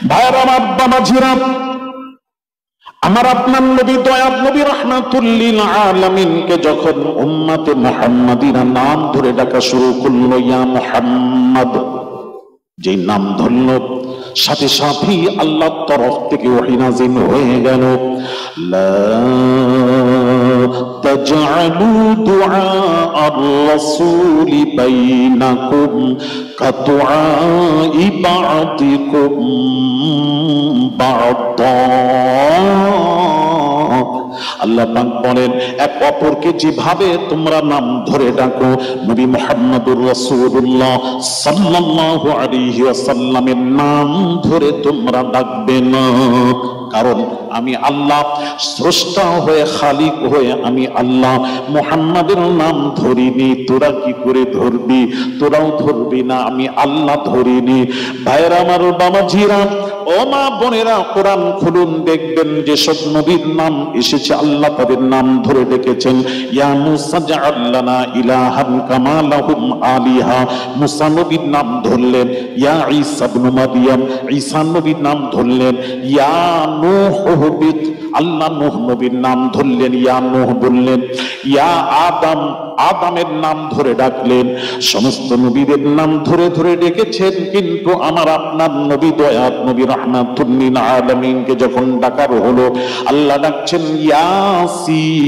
ভাইরা আমার বাবাজিরা, আমার আপনার নবী দয়ার নবী রাহমাতুল লিল আলামিনকে যখন উম্মতে মুহাম্মাদিরা নাম ধরে ডাকা শুরু করলো, ইয়া মুহাম্মদ, যে নাম ধরল সাথে সাথেই আল্লাহর তরফ থেকে ওহী নাযিল হয়ে গেল, লা তাজআলু দুআ আর-রাসূলি বাইনাকুম কাদুআই বা'দিকুম বা'দা। আল্লাহ পাক বলেন, এক অপরকে যেভাবে তোমরা নাম ধরে ডাকো, নবী মুহাম্মদুর রাসূলুল্লাহ সাল্লাল্লাহু আলাইহি ওয়াসাল্লামের নাম ধরে তোমরা ডাকবে না। কারণ আমি আল্লাহ স্রষ্টা হয়ে, খালিক হয়ে আমি আল্লাহ মুহাম্মাদের নাম ধরিনি, তোরা কি করে ধরবি? তোরাও ধরবি না, আমি আল্লাহ ধরিনি। ভাইরা আমার বাবাজিরা, ও মা বোনেরা, কোরআন খুলুন, দেখবেন যেসব নবীর নাম এসেছে আল্লাহ তাদের নাম ধরে ডেকেছেন। ইয়া মুসা জাআল লানা ইলাহান কামা লাহুম আলিহা, মুসা নবীর নাম ধরলেন। ইয়া ঈসা ইবনে মারইয়াম, ঈসা নবীর নাম ধরলেন। ইয়া নূহ হুবিত, আল্লাহ নূহ নবীর নাম ধরলেন, ইয়া নূহ বললেন। ইয়া আদম, আদমের নাম ধরে ডাকলেন। সমস্ত নবীদের নাম ধরে ধরে ডেকেছেন, কিন্তু আমার আপনার নবী দয়ার নবী রাহমাতুল লিল আলামিনকে যখন ডাকার হলো, আল্লাহ ডাকছেন ইয়াসিন,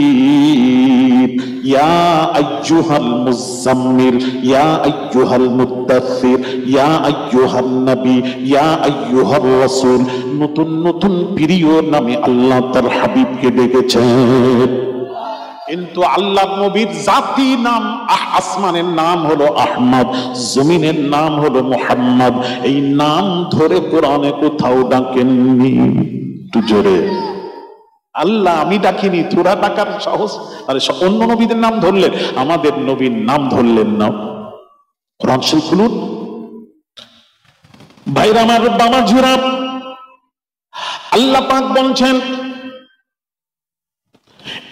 ইয়া আইয়ুহাল মুজাম্মিল, ইয়া আইয়ুহাল মুদ্দাসসির, ইয়া আইয়ুহান নবী, ইয়া আইয়ুহার রাসূল। নতুন নতুন প্রিয় নামে আল্লাহ তার হাবিবকে ডেকেছেন। কিন্তু আল্লাহ নবীর জাতি নাম, আসমানের নাম হলো আহমদ, জমিনের নাম হলো মুহাম্মদ। এই নাম ধরে কোরআনে কোথাও ডাকেননি। একটু জোরে আল্লাহ, আমি ডাকিনি, তোরা ডাকার সাহস? আরে অন্য নবীদের নাম ধরলেন, আমাদের নবীর নাম ধরলেন না। কোরআন শরীফ খুলুন। ভাইরা আমার বাবাজিরা, আল্লাহ পাক বলছেন,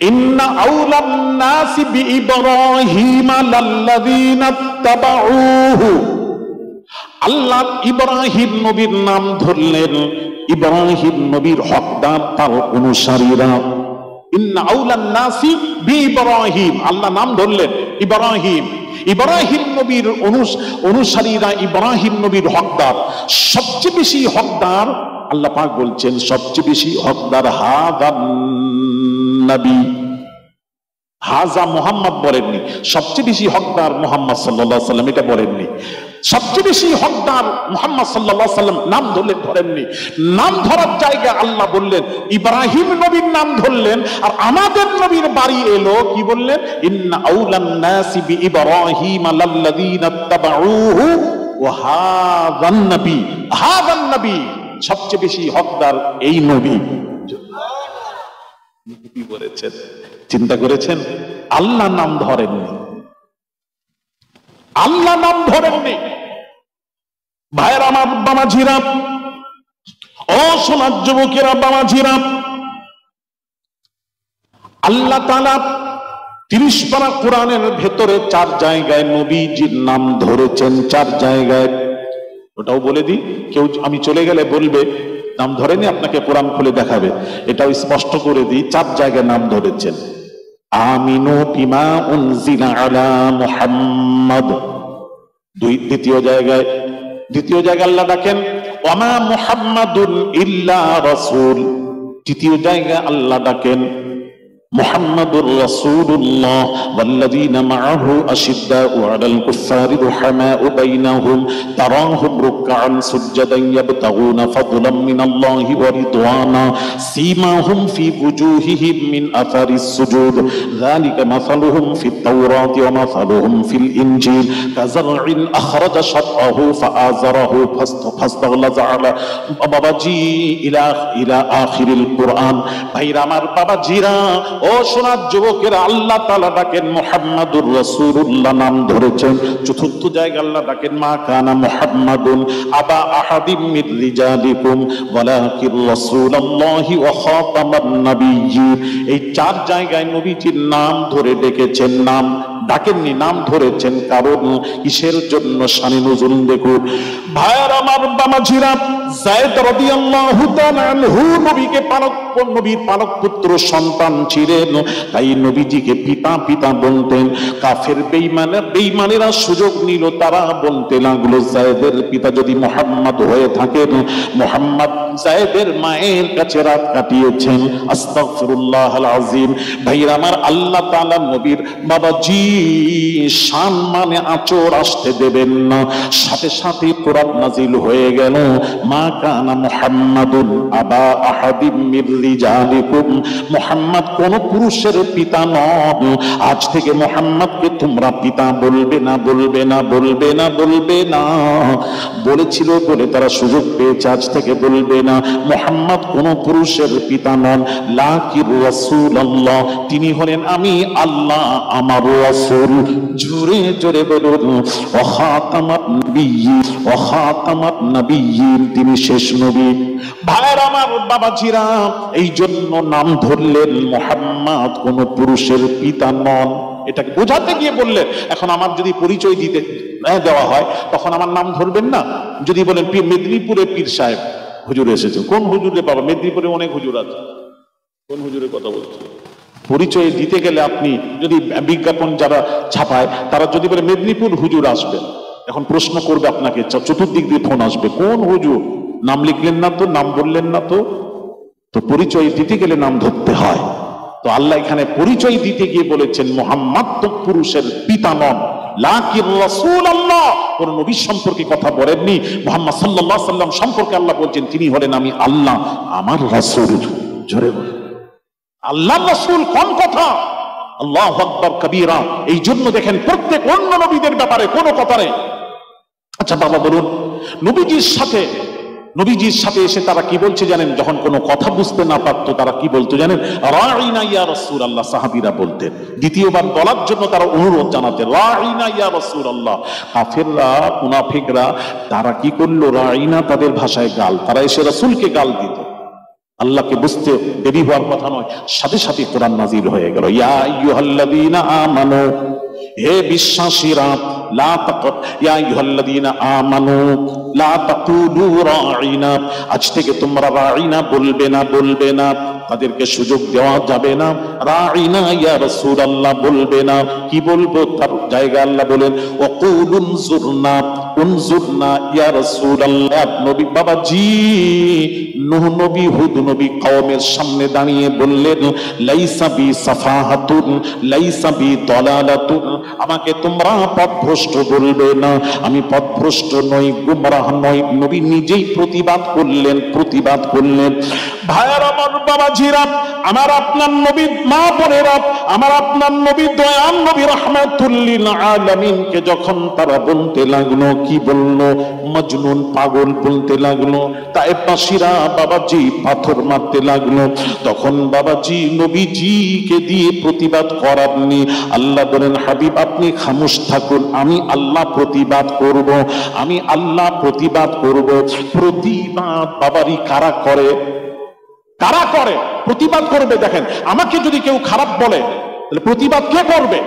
ইন্না আউলান নাসি বিইব্রাহিম লাল্লাযীনা ইত্তাবাউহু। আল্লাহ ইব্রাহিম নবীর নাম ধরলেন, ইব্রাহিম নবীর হকদার তার অনুসারীরা। ইন্না আউলান নাসি বিইব্রাহিম, আল্লাহ নাম ধরলেন ইব্রাহিম, ইব্রাহিম নবীর অনুসারীরা ইব্রাহিম নবীর হকদার। সবচেয়ে বেশি হকদার আল্লাহ পাক বলছেন, সবচেয়ে বেশি হকদার হাদান নবী, হাজা মুহাম্মদ বলেননি, সবচেয়ে বেশি হকদার মুহাম্মদ সাল্লাল্লাহু আলাইহি সাল্লাম, এটা বলেননি। সবচেয়ে বেশি হকদার মুহাম্মদ সাল্লাল্লাহু আলাইহি সাল্লাম নাম ধরলেন, ধরেননি। নাম ধরার জায়গায় আল্লাহ বললেন, ইব্রাহিম নবীর নাম ধরলেন। আর আমাদের নবীর বাড়ি এলো, কি বললেন? ইন্না আউলান নাসি বিইব্রাহিম লাল্লাযীনা ইত্তাবাউহু ওয়া হাযান নবী, হাযান নবী, সবচেয়ে বেশি হকদার এই নবী। নবী বলেছেন, চিন্তা করেছেন? আল্লাহ নাম ধরেননি, আল্লাহ নাম ধরেননি। ভাইয়ের আমার বাবাজিরা, ও সোনার যুবকেরা, বাবাজিরা, আল্লাহ তাআলা 30 পারা কোরআনের ভেতরে 4 জায়গায় নবীজির নাম ধরেছেন, 4 জায়গায়। ওটাও বলে দিই, কেউ আমি চলে গেলে বলবে নাম ধরেনি, আপনাকে কোরআন খুলে দেখাবে। এটাও স্পষ্ট করে দিই, 4 জায়গায় নাম ধরেছেন। আমিনু বিমা উনজিলা আলা মুহাম্মদ। দ্বিতীয় জায়গায় আল্লাহ ডাকেন ওয়ামা মুহাম্মাদুন ইল্লা রাসূল। তৃতীয় জায়গায় আল্লাহ ডাকেন মুহাম্মাদুর রাসূলুল্লাহ ওয়াল্লাযীনা মাআহু আশিদ্দাউ আলাল কুফফারি রুহামাউ বাইনাহুম তারাহুম রুকআন সুজদান ইয়াবতাগুনা ফাদলাম মিনাল্লাহি ওয়া রিদওয়ানা সীমাহুম ফি ওয়ুজুহিহিম মিন আথারিস সুজুদ যালিকা মাসালুহুম ফিত তাওরাতি ওয়া মাসালুহুম ফিল ইনজিল কাযারইন আখরাজা শাতআহু ফাআযারাহু ফাস্তাগলাযা আলা বাবাজি ইলা আখিরিল কুরআন। ভাইরা আমার বাবাজিরা, ও সোনার যুবকেরা, আল্লাহ তাআলা ডাকেন মুহাম্মাদুর রাসূলুল্লাহ নাম ধরেছেন। চতুর্থ জায়গায় আল্লাহ ডাকেন মা কানা মুহাম্মাদুন আবা আহাদিম মির রিজালিকুম ওয়ালাকির রাসূলুল্লাহি ওয়া খাতামান নাবিয়্যিন। এই 4 জায়গায় নবীজির নাম ধরে ডেকেছেন, নাম ডাকেননি, নাম ধরেছেন। কারণ কিসের জন্য? শানে নুজুল দেখুন। ভাইয়ের আমার বাবাজিরা, যায়েদ রাদিয়াল্লাহু তাআলা আনহু নবীর পালক পুত্র সন্তান ছিলেন, তাই নবীজিকে পিতা পিতা বলতেন। কাফের বেঈমানেরা সুযোগ নিল, তারা বলতে লাগলো যায়েদের পিতা যদি মুহাম্মদ হয়ে থাকেন, মুহাম্মদ যায়েদের মায়ের কাছে রাত কাটিয়েছেন। আস্তাগফিরুল্লাহল আযীম। ভাইরা আমার, আল্লাহ তাআলা নবীর বাবাজি শান মানে আঁচড় আসতে দেবেন না। সাথে সাথে কোরআন নাজিল হয়ে গেল, মা কানা মুহাম্মাদুন আবা আহাদিম মির রিজালিকুম, মুহাম্মদ কোন পুরুষের পিতা নন। আজ থেকে মুহাম্মদকে তোমরা পিতা বলবে না, বলবে না, বলবে না, বলবে না। বলেছিল বলে তারা সুযোগ পেয়েছে, আজ থেকে বলবে না। মুহাম্মদ কোন পুরুষের পিতা নন, লাকিন রাসূলুল্লাহ, তিনি হলেন আমি আল্লাহ আমার রাসূল। জোরে জোরে বলুন, ওয়া খাতামাত নবিয়্যিন, ওয়া খাতামাত নবিয়্যিন, তিনি শেষ নবী। ভাইরা আমার, বাবাজিরা, এই জন্য নাম ধরলেন মুহাম্মদ কোন পুরুষের পিতা নন। এটাকে বোঝাতে গিয়ে বললেন, এখন আমার যদি পরিচয় দিতে দেওয়া হয় তখন আমার নাম ধরবেন না। যদি বলেন মেদিনীপুরে পীর সাহেব হুজুর এসেছে, কোন হুজুরে বাবা? মেদিনীপুরে অনেক হুজুর আছে, কোন হুজুরের কথা বলছে? পরিচয় দিতে গেলে আপনি যদি বিজ্ঞাপন যারা ছাপায় তারা যদি বলে মেদিনীপুর হুজুর আসবেন, এখন প্রশ্ন করবে আপনাকে, চতুর্দিক দিয়ে ফোন আসবে, কোন হুজুর? নাম লিখলেন না তো, নাম বললেন না তো। তো পরিচয় দিতে গেলে নাম ধরতে হয়। তো আল্লাহ এখানে পরিচয় দিতে গিয়ে বলেছেন মুহাম্মদ তো পুরুষের পিতা নন, লাকিন রাসূলুল্লাহ, কোন নবী সম্পর্কে কথা বলেননি। মুহাম্মদ সাল্লাল্লাহু আলাইহি ওয়াসাল্লাম সম্পর্কে আল্লাহ বলছেন তিনি হলেন আমি আল্লাহ আমার রাসূল। জোরে বলেন আল্লাহর রাসূল, কোন কথা? আল্লাহু আকবার কবীরা। এই জন্য দেখেন প্রত্যেক অন্য নবীদের ব্যাপারে কোনো কথা নেই। আচ্ছা বাবা বলুন, নবীজির সাথে এসে তারা কি বলছে জানেন? যখন কোনো কথা বুঝতে না পারতো তারা কি বলতো জানেন? রাঈনা ইয়া রাসূলুল্লাহ, সাহাবীরা বলতেন। দ্বিতীয়বার বলার জন্য তারা অনুরোধ জানাতেন, রাঈনা ইয়া রাসূলুল্লাহ। কাফেররা, মুনাফিকরা তারা কি করলো? রাঈনা তাদের ভাষায় গাল, তারা এসে রাসূলকে গাল দিত। আল্লাহকে বুঝতে দেরি হওয়ার কথা নয়, সাথে সাথে কোরআন নাজিল হয়ে গেল, ইয়া আইয়ুহাল্লাযীনা আমানু, হে বিশ্বাসীরা, লা তাকুল ইয়া আইয়ুহাল্লাযীনা আমানু লা তাকুলু রাঈনা, আজ থেকে তোমরা রাঈনা বলবে না, বলবে না, তাদেরকে সুযোগ দেওয়া যাবে না। রাঈনা ইয়া রাসূলুল্লাহ বলবে না, কি বলবো? তার জায়গা আল্লাহ বলেন ওয়াকুলু উনজুরনা, উনজুরনা ইয়া রাসূলুল্লাহ। নবী বাবাজি নূহ নবী, হুদ নবী কওমের সামনে দাঁড়িয়ে বললেন, লাইসা বি সাফাহাতুন, লাইসা বি দালালাতুন, আমাকে তোমরা পথভ্রষ্ট বলবে না, আমি পথভ্রষ্ট নই, গুমরাহ নই। নবী নিজেই প্রতিবাদ করলেন। ভাইয়ার আমার, বাবাজিরা আমার, আপনার নবী, মা বোনেরা আমার, আপনার নবী দয়াল নবী রাহমাতুল লিল আলামিনকে যখন তারা বলতে লাগলো, কি বললো? মজনুন, পাগল বলতে লাগলো। তায়েফবাসীরা বাবাজি পাথর মারতে লাগলো। তখন বাবাজি নবীজিকে দিয়ে প্রতিবাদ করাননি। আল্লাহ বলেন, হাবিব আপনি খামোশ থাকুন, আমি আল্লাহ প্রতিবাদ করব, আমি আল্লাহ প্রতিবাদ করব। প্রতিবাদ বাবারি কারা করে? কারা করে? প্রতিবাদ করবে। দেখেন, আমাকে যদি কেউ খারাপ বলে তাহলে প্রতিবাদ কে করবে?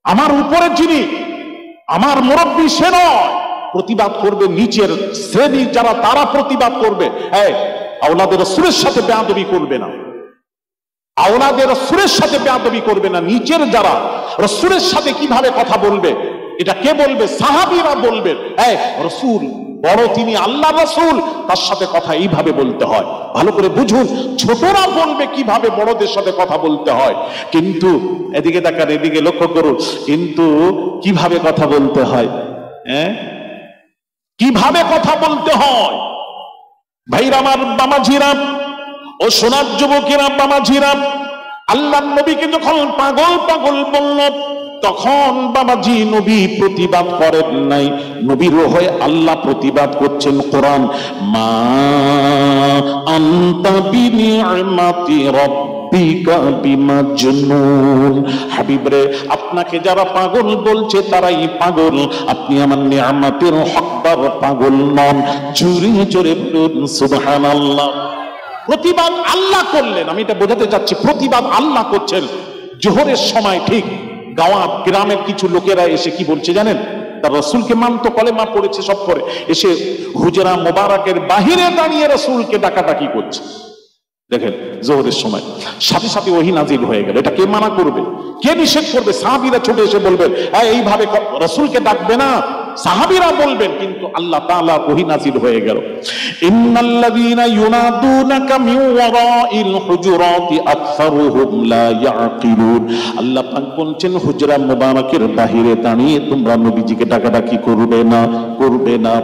আমার উপরে যিনি, আমার মুরব্বী, সে নয়। প্রতিবাদ করবে নিচের শ্রেণী যারা, তারা প্রতিবাদ করবে। আওলাদে রাসূলের সাথে বেয়াদবি করবে না, আওলাদে রাসূলের সাথে বেয়াদবি করবে না। নিচের যারা রাসূলের সাথে কিভাবে কথা বলবে, এটা কে বলবে? সাহাবীরা বলবেন, রাসূল বড়, তিনি আল্লাহ রাসূল, তার সাথে কথা এইভাবে বলতে হয়। ভালো করে বুঝুন, ছোটরা বলবে কিভাবে বড়দের সাথে কথা বলতে হয়। কিন্তু এদিকে তাকান, এদিকে লক্ষ্য করুন, কিন্তু কিভাবে কথা বলতে হয়, কিভাবে কথা বলতে হয়? ভাইরা আমার, বামাঝিরা ও সোনার যুবকেরা, বামাঝিরা, আল্লাহ নবীকে যখন পাগল পাগল বলল, তখন বাবাজি নবী প্রতিবাদ করেন নাই। নবীর হয়ে আল্লাহ প্রতিবাদ করছেন। কোরআন, মা আনতা বিনিআমাতি রাব্বিকা বিমাজনুন, হাবিব রে আপনাকে যারা পাগল বলছে তারাই পাগল, আপনি আমার নিয়ামতের হকদার পাগল নন। জোরে জোরে বলুন সুবহানাল্লাহ। প্রতিবাদ আল্লাহ করলেন, আমি এটা বোঝাতে চাচ্ছি, প্রতিবাদ আল্লাহ করছেন। জোহরের সময় ঠিক গ্রামের কিছু লোকেরা এসে কি বলছে জানেন? তার রসুলকে মানতো, কলেমা পড়েছে, সব করে, এসে হুজরা মোবারকের বাহিরে দাঁড়িয়ে রসুলকে ডাকাডাকি করছে। দেখেন জোহরের সময় সাথে সাথে ওহী নাজিল হয়ে গেল। এটা কে মানা করবে, কে নিষেধ করবে? সাহাবীরা ছুটে এসে বলবেন এইভাবে রাসূলকে ডাকবে না, সাহাবীরা বলবেন, কিন্তু আল্লাহ তাআলা ওহী নাজিল হয়ে গেল। ইন্নাল্লাযীনা ইউনাদুনাকা মিন ওয়ারাইল হুজুরাতি আকসারুহুম লা ইয়াকিলুন। আল্লাহ পাক বলছেন হুজরা মুবারকের বাহিরে দাঁড়িয়ে তোমরা নবীজিকে ডাকাডাকি করবে না, করবে না।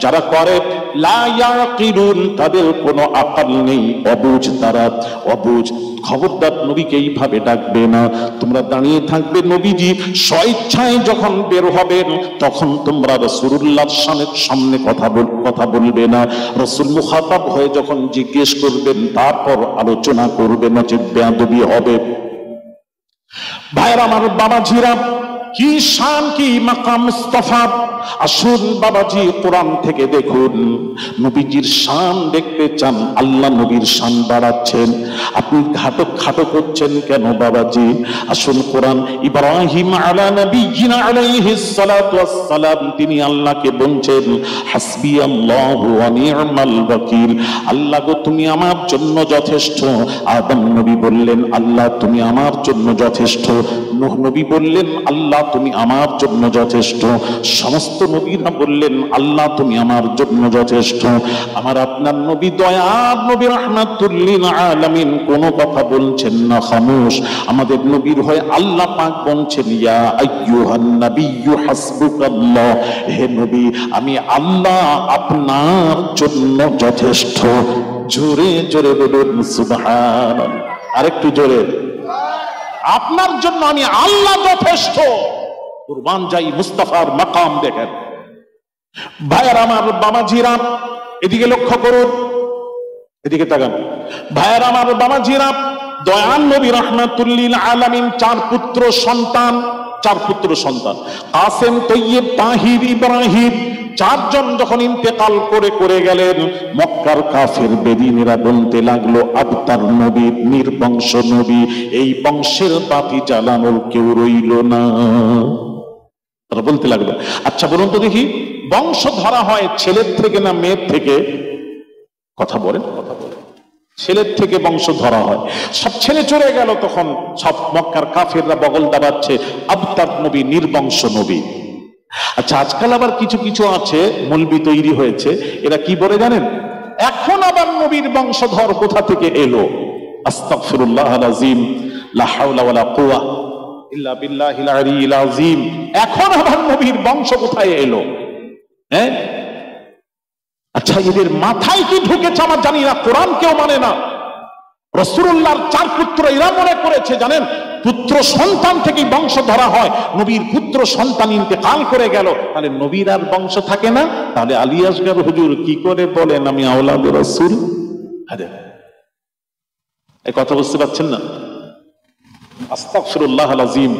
যারা করে লা ইয়াকিলুন, তাদের কোনো আকল নেই, অবুঝ, তারা অবুঝ। খবরদার নবীকে এইভাবে ডাকবে না, তোমরা দাঁড়িয়ে থাকবে। নবীজি স্বেচ্ছায় যখন বের হবেন তখন তোমরা রাসূলুল্লাহর সামনে কথা বলবে না। রাসূল মুখাতাব হয়ে যখন জিজ্ঞেস করবেন তারপর আলোচনা করবে, নচেত বেয়াদবি হবে। ভাইরা আমার, বাবাজিরা, কি শান, কি মাকাম মুস্তাফা। আসুন বাবাজি কোরআন থেকে দেখুন, নবীজির শান দেখতে চান, আল্লাহ নবীর শান বাড়াচ্ছেন, আপনি খাটো করছেন কেন বাবাজি? আসুন কোরআন, ইব্রাহিম আলা নবিয়িনা আলাইহিস সালাতু ওয়াস সালাম, তিনি আল্লাহকে বলছেন হাসবিয়াল্লাহু ওয়া নি'মাল ওয়াকিল, আল্লাহ গো তুমি আমার জন্য যথেষ্ট। আদম নবী বললেন আল্লাহ তুমি আমার জন্য যথেষ্ট। নূহ নবী বললেন আল্লাহ তুমি আমার জন্য যথেষ্ট। সমস্ত নবীরা বললেন আল্লাহ তুমি আমার জন্য যথেষ্ট। আমার আপনার নবী দয়ার নবী রাহমাতুল লিল আলামিন কোনো কথা বলছেন না, খামোশ। আমাদের নবীর হয়ে আল্লাহ পাক বলছেন ইয়া আইয়ুহান নাবিয়্যু হাসবুকাল্লাহ, হে নবী আমি আল্লাহ আপনার জন্য যথেষ্ট। জোরে জোরে বলুন সুবহানাল্লাহ, আরেকটু জোরে। আপনার জন্য আমি আল্লাহ যথেষ্ট। কুরবান যাই মুস্তাফার মাকাম দেখেন। ভাইয়ার আমার, বাবাজিরা এদিকে লক্ষ্য করুন, এদিকে তাকান। ভাইয়ার আমার, বাবাজিরা, দয়াল নবী রাহমাতুল লিল আলামিন চার পুত্র সন্তান কাসেম, তৈয়ব, তাহির, ইব্রাহিম, চারজন যখন ইন্তেকাল করে গেলেন, মক্কার কাফের বেদিনেরা বলতে লাগলো আবতার নবী, নির্বংশ নবী, এই বংশের বাতি জ্বালানোর কেউ রইল না। তারা বলতে লাগলো আচ্ছা বলুন তো দেখি, বংশ ধরা হয় ছেলের থেকে না মেয়ের থেকে? কথা বলেন। ছেলের থেকে বংশ ধরা হয়। সব ছেলে চলে গেল, তখন সব মক্কার কাফেররা বগল দাবাচ্ছে আবতার নবী, নির্বংশ নবী। আচ্ছা আজকাল আবার কিছু আছে মৌলবি তৈরি হয়েছে, এরা কি বলে জানেন? এখন আবার নবীর বংশধর কোথা থেকে এলো? আস্তাগফিরুল্লাহ আযীম, লা হাওলা ওয়ালা কুওয়া ইল্লা বিল্লাহিল আলিয়্যিল আযীম। এখন আবার নবীর বংশ কোথায় এলো? হ্যাঁ, আচ্ছা এদের মাথায় কি ঢুকেছে আমার জানি না, কোরআন কেউ মানে না। রাসূলুল্লাহর চার পুত্র, এরা মনে করেছে জানেন পুত্র সন্তান থেকেই বংশ ধরা হয়। নবীর পুত্র সন্তান ইন্তেকাল করে গেল, তাহলে নবীর আর বংশ থাকে না? তাহলে আলী আসগর হুজুর কি করে বলেন আমি আওলাদে রাসূল? আরে এই কথা বুঝতে পারছেন না? আস্তাগফিরুল্লাহ আযীম,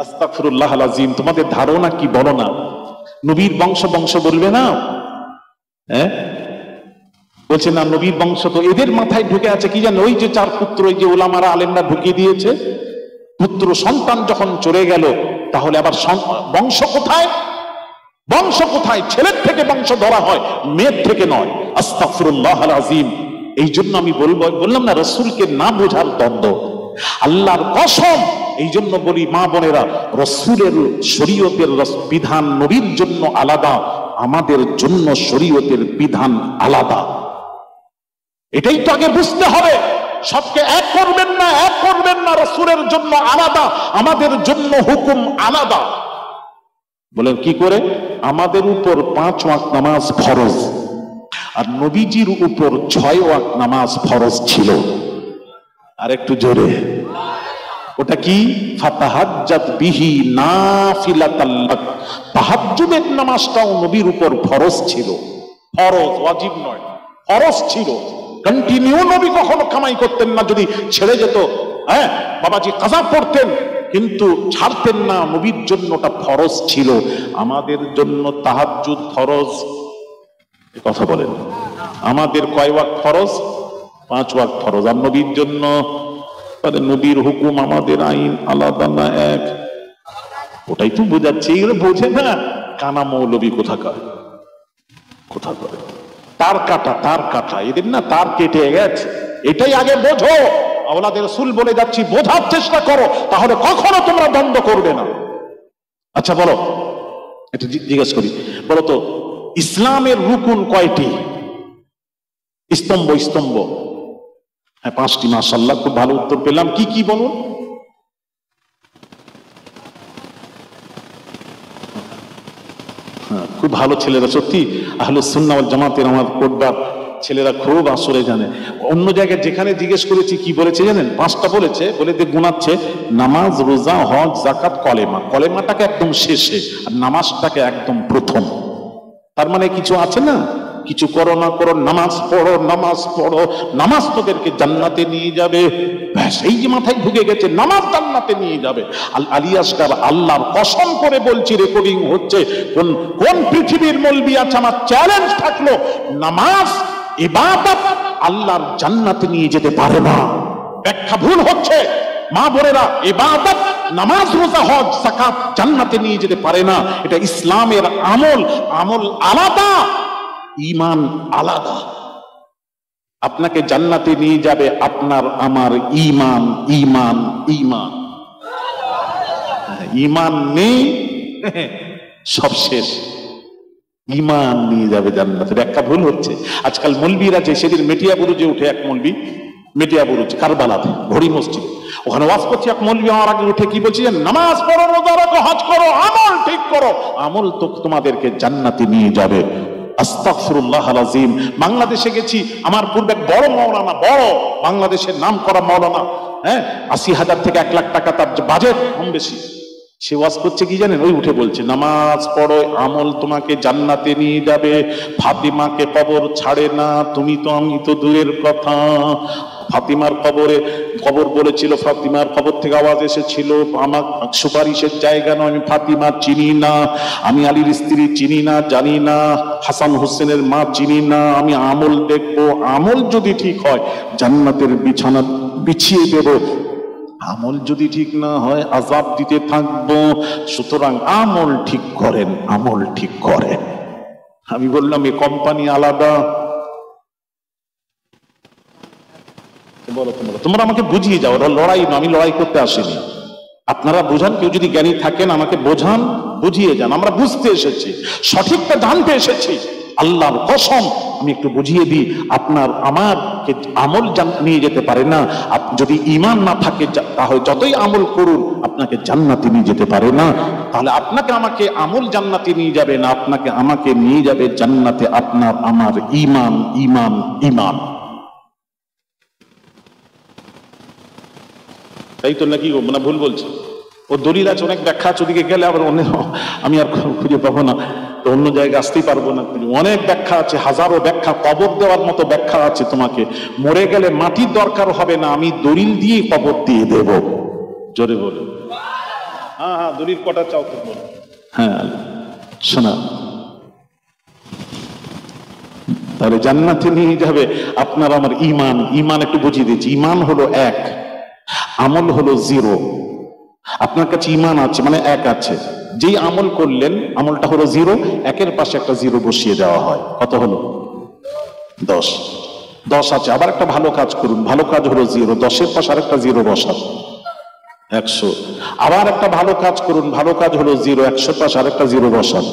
আস্তাগফিরুল্লাহ আযীম। তোমাদের ধারণা কি বলো না, নবীর বংশ বলবে না? হ্যাঁ বলছে না নবীর বংশ। তো এদের মাথায় ঢুকে আছে কি জানো, ওই যে চার পুত্র, ওই যে ওলামারা আলেমরা ঢুকিয়ে দিয়েছে, পুত্র সন্তান যখন চলে গেল তাহলে আবার বংশ কোথায়? বংশ কোথায়? ছেলের থেকে বংশ ধরা হয়, মেয়ের থেকে নয়। আস্তাগফিরুল্লাহ আযীম। এই জন্য আমি বললাম না রাসূলকে না বোঝার দ্বন্দ্ব, আল্লাহর কসম। এই জন্য বলি মা বোনেরা, রাসূলের শরীয়তের বিধান নবীর জন্য আলাদা, আমাদের জন্য শরীয়তের বিধান আলাদা। এটাই তো আগে বুঝতে হবে। সবকে এক করবেন না, রাসূলের জন্য আলাদা, আমাদের জন্য হুকুম আলাদা। বলেন কি করে? আমাদের উপর 5 ওয়াক্ত নামাজ ফরজ, আর নবীজির উপর 6 ওয়াক্ত নামাজ ফরজ ছিল। আর একটু জোরে, ওটা কি? ফাতাহাজ্জাত বিহি নাফিলাতাল লাক। তাহাজ্জুদের নামাজটাও নবীর উপর ফরজ ছিল, ফরজ, ওয়াজিব নয়, ফরজ ছিল। কন্টিনিউ নবী কখনো কামাই করতেন না, যদি ছেড়ে যেত হ্যাঁ বাবাজি কাজা পড়তেন, কিন্তু ছাড়তেন না, নবীর জন্য ওটা ফরজ ছিল। আমাদের জন্য তাহাজ্জুদ ফরজ, কথা বলেন। আমাদের কয় ওয়াক্ত ফরজ? 5 ওয়াক্ত ফরজ। আর নবীর জন্য, তাহলে নবীর হুকুম আমাদের আইন আলাদা না এক? ওটাই তো বোঝাচ্ছে, এগুলো বোঝে না। কানা মৌলবী কোথাকার, তার কাটা এদের না তার কেটে গেছে। এটাই আগে বোঝো, আওলাদের রাসূল বলে যাচ্ছি, বোঝার চেষ্টা করো, তাহলে কখনো তোমরা দ্বন্দ্ব করবে না। আচ্ছা বলো, এটা জিজ্ঞেস করি, বলো তো ইসলামের রুকুন কয়টি? স্তম্ভ। হ্যাঁ 5টি। মাশাআল্লাহ, খুব ভালো উত্তর পেলাম। কি কি বলুন? খুব ভালো ছেলেরা, সত্যি আহলুস সুন্নাহ ওয়াল জামাতের আমার কোটবার ছেলেরা খুব আসলে জানে। অন্য জায়গায় যেখানে জিজ্ঞেস করেছি কি বলেছে জানেন? 5টা বলেছে, বলে গুনাচ্ছে নামাজ, রোজা, হজ, যাকাত, কলেমা। কলেমাটাকে একদম শেষে আর নামাজটাকে একদম প্রথম। তার মানে কিছু আছে না, কিছু করো না করো, নামাজ পড়ো, নামাজ তোদেরকে জান্নাতে নিয়ে যাবে। ব্যাস, এই যে মাথায় ঢুকে গেছে নামাজ জান্নাতে নিয়ে যাবে। আলী আসগার আল্লাহর কসম করে বলছি, রেকর্ডিং হচ্ছে, কোন পৃথিবীর মৌলবি আছে, আমার চ্যালেঞ্জ থাকলো, নামাজ ইবাদত আল্লাহর জান্নাতে নিয়ে যেতে পারে না। ব্যাখ্যা ভুল হচ্ছে। মা বোনেরা, ইবাদত, নামাজ, রোজা, হজ, যাকাত জান্নাতে নিয়ে যেতে পারে না। এটা ইসলামের আমল আলাদা, ঈমান আলাদা। আপনাকে জান্নাতে নিয়ে যাবে আপনার আমার ঈমান। ঈমান নেই, সব শেষ। ঈমান নিয়ে যাবে জান্নাতে। ব্যাখ্যা ভুল হচ্ছে। আজকাল মৌলবীরা যে সেদিন মেটিয়াবুরুজে উঠে, এক মৌলবী মেটিয়াবুরুজ কারবালাতে ঘড়ি মসজিদ, ওখানে ওয়াজ করছে, এক মৌলবী আমার আগে উঠে কি বলছে, নামাজ পড়ো, রোজা রাখো, হজ করো, আমল ঠিক করো, আমল তো তোমাদেরকে জান্নাতে নিয়ে যাবে। আস্তাগফিরুল্লাহ আল-আযীম। বাংলাদেশে গেছি, আমার পূর্বে বড় মাওলানা, বড় বাংলাদেশের নাম করা মাওলানা, 80,000 থেকে 1 লাখ টাকা তার বাজেট, কম বেশি। সে ওয়াজ করছে কি জানেন? ওই উঠে বলছে নামাজ পড়ো, আমল তোমাকে জান্নাতে নিয়ে যাবে। ফাতিমাকে কবর ছাড়ে না, তুমি তো আমি তো দূরের কথা। ফাতিমার কবর বলেছিল, ফাতিমার কবর থেকে আওয়াজ এসেছিল, আমার সুপারিশের জায়গা নয়, আমি ফাতিমা চিনি না, আমি আলীর স্ত্রী চিনি না, জানি না, হাসান হোসেনের মা চিনি না, আমি আমল দেখবো, আমল যদি ঠিক হয় জান্নাতের বিছানা বিছিয়ে দেব, আমল যদি ঠিক না হয় আযাব দিতে থাকবো। সুতরাং আমল ঠিক করেন। আমি বললাম এ কোম্পানি আলাদা। বলো তোমরা আমাকে বুঝিয়ে যাও, লড়াই না, আমি লড়াই করতে আসিনি। আপনারা বোঝান, কেউ যদি জ্ঞানী থাকেন আমাকে বোঝান, বুঝিয়ে যান। আমরা বুঝতে এসেছি, সঠিকটা জানতে এসেছি। আল্লাহর কসম, আমি একটু বুঝিয়ে দিই, আপনার আমারকে আমল নিয়ে যেতে পারে না। যদি ঈমান না থাকে তাহলে যতই আমল করুন আপনাকে জান্নাতে নিয়ে যেতে পারে না। তাহলে আপনাকে আমাকে আমল জান্নাতে নিয়ে যাবে না, আপনাকে আমাকে নিয়ে যাবে জান্নাতে আপনার আমার ঈমান। তাই তো নাকি? মানে ভুল বলছে? ও দলিল আছে, অনেক ব্যাখ্যা আছে, ওদিকে গেলে আবার আমি আর খুঁজে পাবো না, তো অন্য জায়গায় আসতেই পারবো না। অনেক ব্যাখ্যা আছে, হাজারো ব্যাখ্যা, কবর দেওয়ার মতো ব্যাখ্যা আছে। তোমাকে মরে গেলে মাটির দরকার হবে না, আমি দলিল দিয়ে কবর দিয়ে দেব। জোরে বলো। হ্যাঁ, দলিল কটা চাও তো বলো। হ্যাঁ শোনা, তাহলে জান্নাতে নিয়ে যাবে আপনার আমার ঈমান। একটু বুঝিয়ে দিচ্ছি, ঈমান হলো 1, আমল হলো 0। আপনার কাছে ঈমান আছে মানে 1 আছে, যেই আমল করলেন আমলটা হলো 0, 1-এর পাশে একটা 0 বসিয়ে দেওয়া হয়। কত হলো? 10 আছে। আবার একটা ভালো কাজ করুন, ভালো কাজ হলো 0, 10-এর পাশে আরেকটা 0 বসান, 100। আবার একটা ভালো কাজ করুন, ভালো কাজ হলো 0, 100-এর পাশে আরেকটা 0 বসান।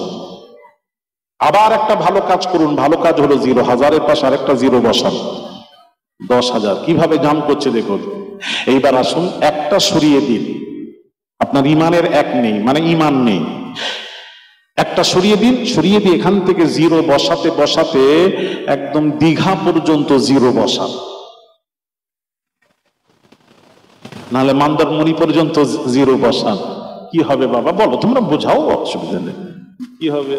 আবার একটা ভালো কাজ করুন, ভালো কাজ হলো 0, 1000-এর পাশে আরেকটা 0 বসান, 10,000। কিভাবে জাম করছে দেখুন। এইবার আসুন, একটা সরিয়ে দিন, আপনার ঈমানের 1 নেই, মানে ঈমান নেই। একটা সরিয়ে দিন, সরিয়ে দিয়ে এখান থেকে 0 বসাতে বসাতে একদম দীঘা পর্যন্ত 0 বসান, নাহলে মন্দারমণি পর্যন্ত 0 বসান। কি হবে বাবা বলো, তোমরা বোঝাও, অসুবিধা নেই। কি হবে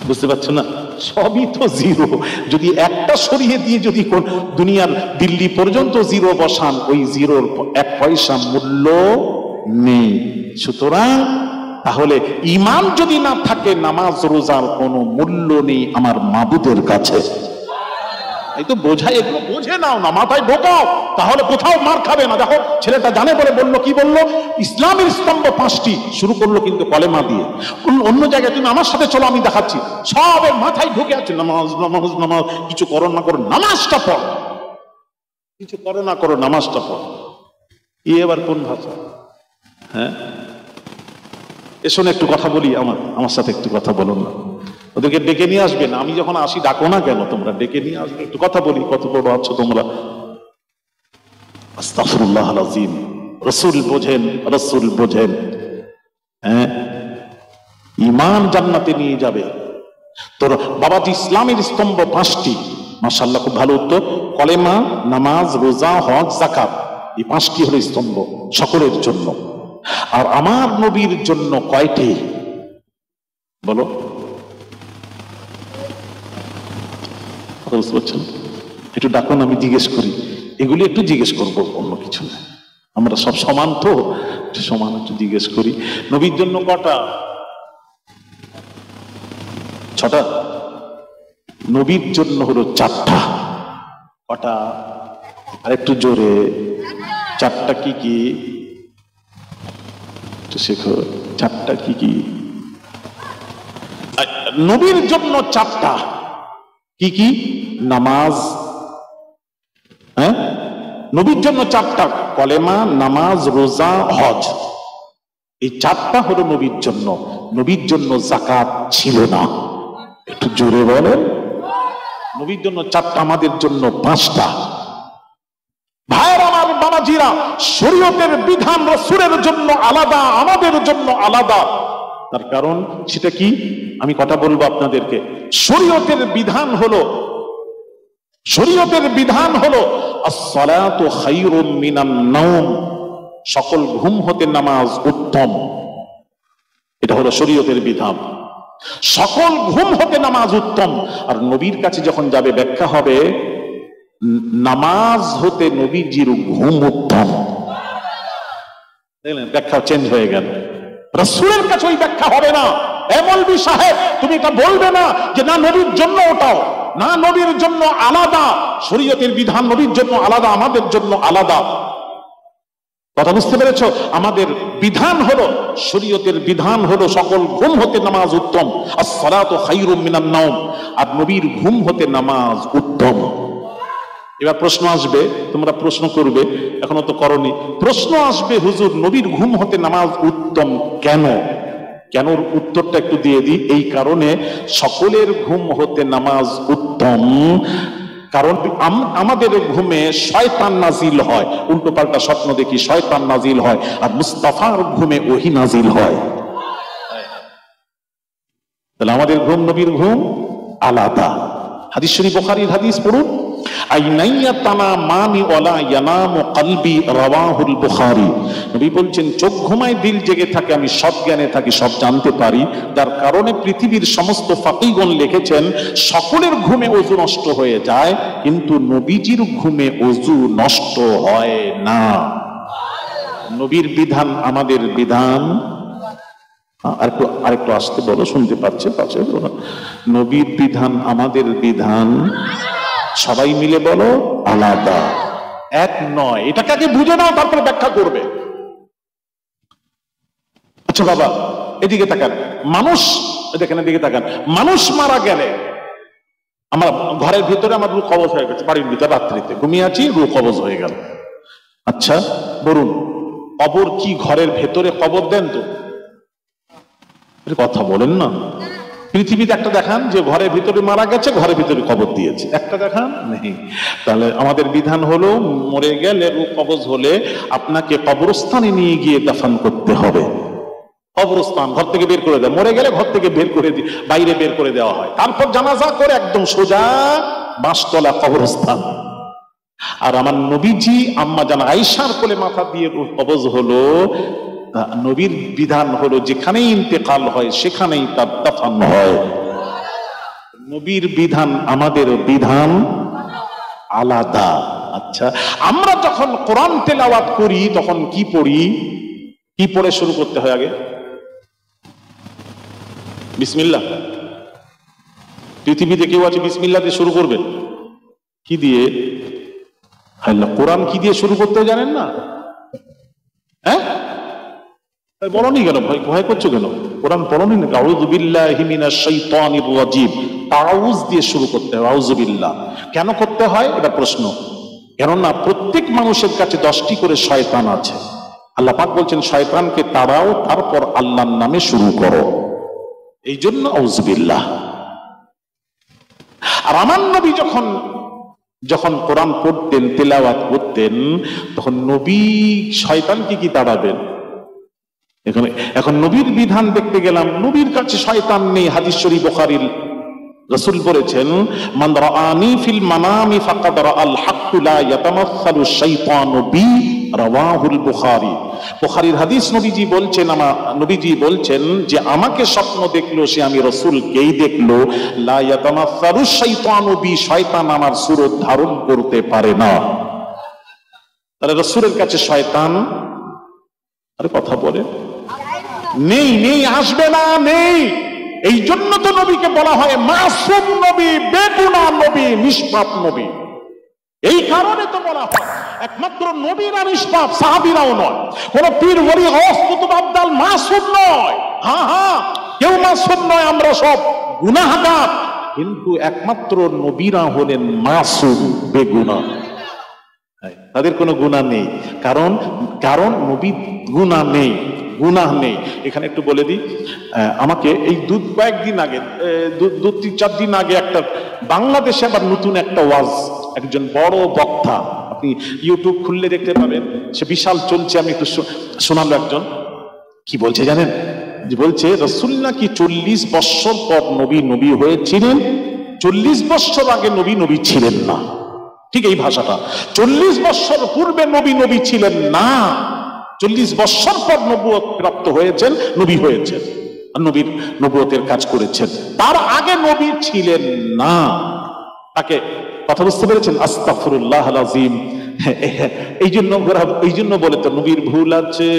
বুঝতে পারছো না? সবই তো 0। যদি একটা সরিয়ে দিয়ে যদি দুনিয়ার দিল্লি পর্যন্ত 0 বসান, ওই 0-র 1 পয়সা মূল্য নেই। সুতরাং তাহলে ঈমান যদি না থাকে, নামাজ রোজার কোনো মূল্য নেই আমার মাবুদের কাছে। এই তো বোঝাই, এগুলো বোঝে নাও না, মাথায় ঢোকাও, তাহলে কোথাও মার খাবে না। দেখো ছেলেটা জানে বলে বললো, কি বললো? ইসলামের স্তম্ভ 5টি, শুরু করলো কিন্তু কলেমা দিয়ে। অন্য জায়গায় তুমি আমার সাথে চলো, আমি দেখাচ্ছি, সবের মাথায় ঢুকে আছে নামাজ নামাজ নামাজ। কিছু করো না করো, নামাজটা পড়ো, কিছু করো না করো, নামাজটা পড়ো। এবার কোন ভাষা? হ্যাঁ, এসো না একটু কথা বলি, আমার সাথে একটু কথা বলুন না। ওদেরকে ডেকে নিয়ে আসবে না, আমি যখন আসি ডাকো না কেন? তোমরা ডেকে নিয়ে আসবে, একটু কথা বলি, কত বড় আছো তোমরা। আস্তাগফিরুল্লাহ আল-আযীম। রাসূল বোঝেন, রাসূল বোঝেন। হ্যাঁ, ঈমান জান্নাতে নিয়ে যাবে। তোর বাবাজি ইসলামের স্তম্ভ 5টি, মাশাআল্লাহ, খুব ভালো উত্তর। কলেমা, নামাজ, রোজা, হজ, যাকাত, এই 5টি হলো স্তম্ভ সকলের জন্য। আর আমার নবীর জন্য কয়টি বলো? বুঝতে পারছেন? একটু ডাকুন, আমি জিজ্ঞেস করি। এগুলি একটু জিজ্ঞেস করবো, অন্য কিছু না। আমরা সব সমান তো, সমান একটু জিজ্ঞেস করি। নবীর জন্য কটা? 6টা। নবীর জন্য হলো 4টা। কটা? আর একটু জোরে। 4টা কি কি? একটু শেখো, 4টা কি কি? নবীর জন্য 4টা। কি কি? নামাজ, হ্যাঁ, নবীর জন্য 4টা, কলেমা, নামাজ, রোজা, হজ, এই 4টা হলো নবীর জন্য। নবীর জন্য যাকাত ছিল না। একটু জোরে বলেন। নবীর জন্য 4টা, আমাদের জন্য 5টা। ভাইয়ের আমার, বাবাজিরা, শরীয়তের বিধান রাসূলের জন্য আলাদা, আমাদের জন্য আলাদা। তার কারণ সেটা কি? আমি কথা বলবো আপনাদেরকে। শরীয়তের বিধান হলো আস-সালাতু খায়রুম মিনান নাওম, সকল ঘুম হতে নামাজ উত্তম। এটা হলো শরীয়তের বিধান, সকল ঘুম হতে নামাজ উত্তম। আর নবীর কাছে যখন যাবে, ব্যাখ্যা হবে নামাজ হতে নবীজির ঘুম উত্তম। দেখলেন, ব্যাখ্যা চেঞ্জ হয়ে গেল। রাসূলের কাছে ওই ব্যাখ্যা হবে না। এ মৌলভী সাহেব, তুমি এটা বলবে না যে না নবীর জন্য ওটাও না, নবীর জন্য আলাদা। শরীয়তের বিধান নবীর জন্য আলাদা, আমাদের জন্য আলাদা। কথা বুঝতে পেরেছো? আমাদের বিধান হলো, শরীয়তের বিধান হলো সকল ঘুম হতে নামাজ উত্তম, আস-সালাতু খায়রুম মিনান নাওম। আর নবীর ঘুম হতে নামাজ উত্তম। এবার প্রশ্ন আসবে, তোমরা প্রশ্ন করবে, এখনো তো করনি। প্রশ্ন আসবে, হুজুর নবীর ঘুম হতে নামাজ উত্তম কেন? কেন উত্তরটা একটু দিয়ে দিই। এই কারণে সকলের ঘুম হতে নামাজ উত্তম, কারণ আমাদের ঘুমে শয়তান নাজিল হয়, উল্টো পাল্টা স্বপ্ন দেখি, শয়তান নাজিল হয়। আর মুস্তাফার ঘুমে ওহী নাজিল হয়। তাহলে আমাদের ঘুম, নবীর ঘুম আলাদা। হাদিস শরীফ, বুখারীর হাদিস পড়ুন, আইনাইয়া তানামানি ওয়ালা ইয়ানামু কলবি, রাওয়াহুল বুখারী। নবী বলছেন, চোখ ঘুমায়, দিল জেগে থাকে, আমি সব জ্ঞানে থাকি, সব জানতে পারি। তার কারণে পৃথিবীর সমস্ত ফাকিহগণ লিখেছেন, সকলের ঘুমে ওযু নষ্ট হয়ে যায়, কিন্তু নবীজির ঘুমে ওযু নষ্ট হয় না। নবীর বিধান আমাদের বিধান। আরেকটু আসতে বলো, শুনতে পাচ্ছে পাচ্ছে? নবীর বিধান আমাদের বিধান, সবাই মিলে বলো আলাদা, এক নয়। এটাকে আগে বুঝে নাও, তারপরে ব্যাখ্যা করবে। আচ্ছা বাবা, এদিকে তাকান। মানুষ, দেখেন এদিকে তাকান। মানুষ মারা গেলে, আমরা ঘরের ভিতরে আমার রূহ কবজ হয়ে গেছে, বাড়ির ভিতরে রাত্রিতে ঘুমিয়ে আছি, রূহ কবজ হয়ে গেল। আচ্ছা বলুন, কবর কি ঘরের ভেতরে কবর দেন? তো কথা বলেন না। পৃথিবীতে একটা দেখান যে ঘরের ভিতরে মারা গেছে, ঘরের ভিতরে কবর দিয়েছে, একটা দেখান নেই। তাহলে আমাদের বিধান হলো, মরে গেলে, রূহ কবজ হলে আপনাকে কবরস্থানে নিয়ে গিয়ে দাফন করতে হবে। কবরস্থান ঘর থেকে বের করে দেয়, মরে গেলে ঘর থেকে বের করে বাইরে বের করে দেওয়া হয়, তারপর জানাজা করে একদম সোজা বাঁশতলা কবরস্থান। আর আমার নবীজি আম্মা জান আয়েশার কোলে মাথা দিয়ে রূহ কবজ হলো। নবীর বিধান হলো, যেখানেই ইন্তেকাল হয় সেখানেই তার দাফন হয়। নবীর বিধান আমাদের বিধান আলাদা। আচ্ছা, আমরা যখন কোরআন তেলাওয়াত করি তখন কি পড়ি? কি পড়ে শুরু করতে হয়? আগে বিসমিল্লাহ। পৃথিবীতে কেউ আছে বিসমিল্লাহ দিয়ে শুরু করবেন? কি দিয়ে? কোরআন কি দিয়ে শুরু করতে জানেন না? হ্যাঁ, বলনি কেন? ভয় করছো কেন? কোরআন পড়নি না? আউযু বিল্লাহি মিনাশ শাইতানির রাজিম, তাউজ দিয়ে শুরু করতে হয়। আউযু বিল্লাহ কেন করতে হয় এটা প্রশ্ন। কেননা প্রত্যেক মানুষের কাছে 10টি করে শয়তান আছে। আল্লাহ পাক বলছেন শয়তানকে তাড়াও, তারপর আল্লাহর নামে শুরু করো। এই জন্য আউযু বিল্লাহ। আর আমার নবী যখন কোরআন পড়তেন, তেলাওয়াত করতেন, তখন নবী শয়তানকে কি তাড়াবেন? এখন নবীর বিধান দেখতে গেলাম, নবীর কাছে শয়তান নেই। হাদিস শরীফ বুখারীর রাসূল বলেছেন, মান রাআনি ফিল মানামি ফাকাদ রাআল হাক্কু লা ইয়াতামাসসালু শাইতানু বি, রাওয়াহুল বুখারী। বুখারীর হাদিস। নবীজি বলছেন যে আমাকে স্বপ্ন দেখলো সে আমি রাসূলকেই দেখলো। লা ইয়াতামাসসালু শাইতানু বি, শয়তান আমার সুরত ধারণ করতে পারে না। তাহলে রাসূলের কাছে শয়তান কথা বলে নেই, আসবে না, নেই। এই জন্য তো নবীকে বলা হয় মাসুম নবী, বেগুনাহ নবী, নিষ্পাপ নবী। এই কারণে তো বলা হয় একমাত্র নবীরা নিষ্পাপ, সাহাবীরাও নয়। কোন পীর ওলি গওস কুতুব আবদাল মাসুম নয়। হ্যাঁ, কেউ মাসুম নয়, আমরা সব গুনাহগার। কিন্তু একমাত্র নবীরা হলেন মাসুম, বেগুনাহ। তাদের কোনো গুনাহ নেই, কারণ নবী গুনাহ নেই। এখানে একটু বলে দিই, আমাকে এই কয়েকদিন আগে, 2-4 দিন আগে একটা বাংলাদেশে আবার নতুন একটা ওয়াজ, একজন বড় বক্তা, আপনি ইউটিউব খুললে দেখতে পাবেন, সে বিশাল চলছে। আমি একটু শোনালো। একজন কি বলছে জানেন? যে বলছে রাসূল নাকি 40 বছর পর নবী হয়েছিলেন, 40 বছর আগে নবী ছিলেন না। ঠিক এই ভাষাটা, 40 বছর পূর্বে নবী ছিলেন না, 40 বছর পর নবুয়ত প্রাপ্ত হয়েছেন, নবী হয়েছেন, আর নবীর নবুয়তের কাজ করেছেন। তার আগে নবী ছিলেন না। তাকে কথা বুঝতে পেরেছেন? আস্তাগফিরুল্লাহ আযীম। এই জন্য বলে তো নবীর ভুল আছে।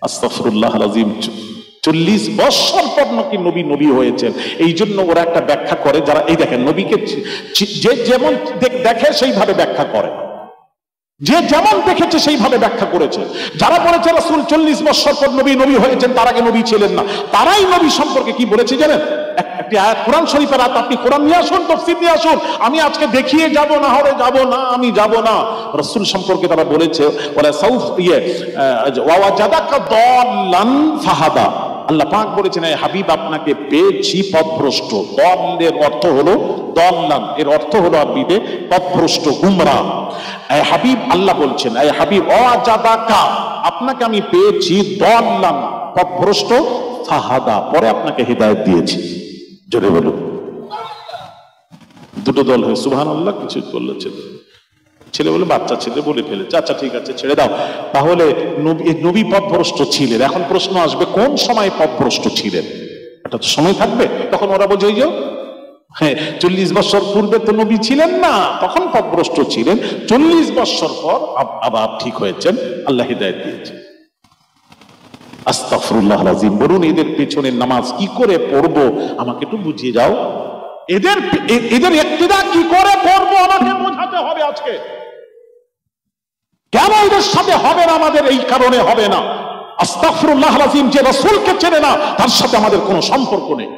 আস্তাগফিরুল্লাহ আযীম। 40 বছর পর নাকি নবী হয়েছেন। এই জন্য ওরা একটা ব্যাখ্যা করে, যারা এই দেখেন নবীকে যে যেমন দেখে সেইভাবে ব্যাখ্যা করে, যে যেমন দেখেছে সেইভাবে ব্যাখ্যা করেছে। যারা বলেছে রাসূল 40 বছর পর নবী হয়েছেন, তার আগে নবী ছিলেন না, তারাই নবী সম্পর্কে কি বলেছে জানেন? একটি আয়াত, কোরআন শরীফের আয়াত, আপনি কোরআন নিয়ে আসুন, তাফসীর নিয়ে আসুন, আমি আজকে দেখিয়ে যাব না হলে যাব না, আমি যাব না। রাসূল সম্পর্কে তারা বলেছে ওয়ালা সাউফ ওয়াজাদাকা দাল্লান ফাহাদা। আল্লাহ পাক বলেছেন এই হাবিব আপনাকে পেয়েছি পথভ্রষ্ট। দলের অর্থ হলো দল্লান, এর অর্থ হলো আরবিতে পথভ্রষ্ট, গুমরাহ। এই হাবিব, আল্লাহ বলছেন এই হাবিব ওয়াজাদাকা, আপনাকে আমি পেয়েছি দল্লান, পথভ্রষ্ট, ফাহাদা, পরে আপনাকে হিদায়াত দিয়েছি। জোরে বলুন। দুটো দল হয়, সুবহানাল্লাহ। কিছু বলেছে ছেলে বলে, বাচ্চা ছেলে বলে ফেলেছে, আচ্ছা ঠিক আছে ছেড়ে দাও। তাহলে নবী পথভ্রষ্ট ছিলেন। এখন প্রশ্ন আসবে কোন সময় পথভ্রষ্ট ছিলেন? একটা তো সময় থাকবে। তখন ওরা বলছে ওই যে 40 বছর পূর্বে তো নবী ছিলেন না, তখন পথভ্রষ্ট ছিলেন, 40 বছর পর আবার ঠিক হয়েছেন, আল্লাহ হিদায়াত দিয়েছে। আস্তাগফিরুল্লাহ আযীম। বলুন এদের পেছনে নামাজ কি করে পড়বো আমাকে একটু বুঝিয়ে যাও। এদের ইক্তিদা কি করে পড়বো আমাকে বোঝাতে হবে আজকে। কেন এদের সাথে হবে না? আমাদের এই কারণে হবে না। আস্তাগফিরুল্লাহ আযীম। যে রাসূলকে চেনে না তার সাথে আমাদের কোনো সম্পর্ক নেই।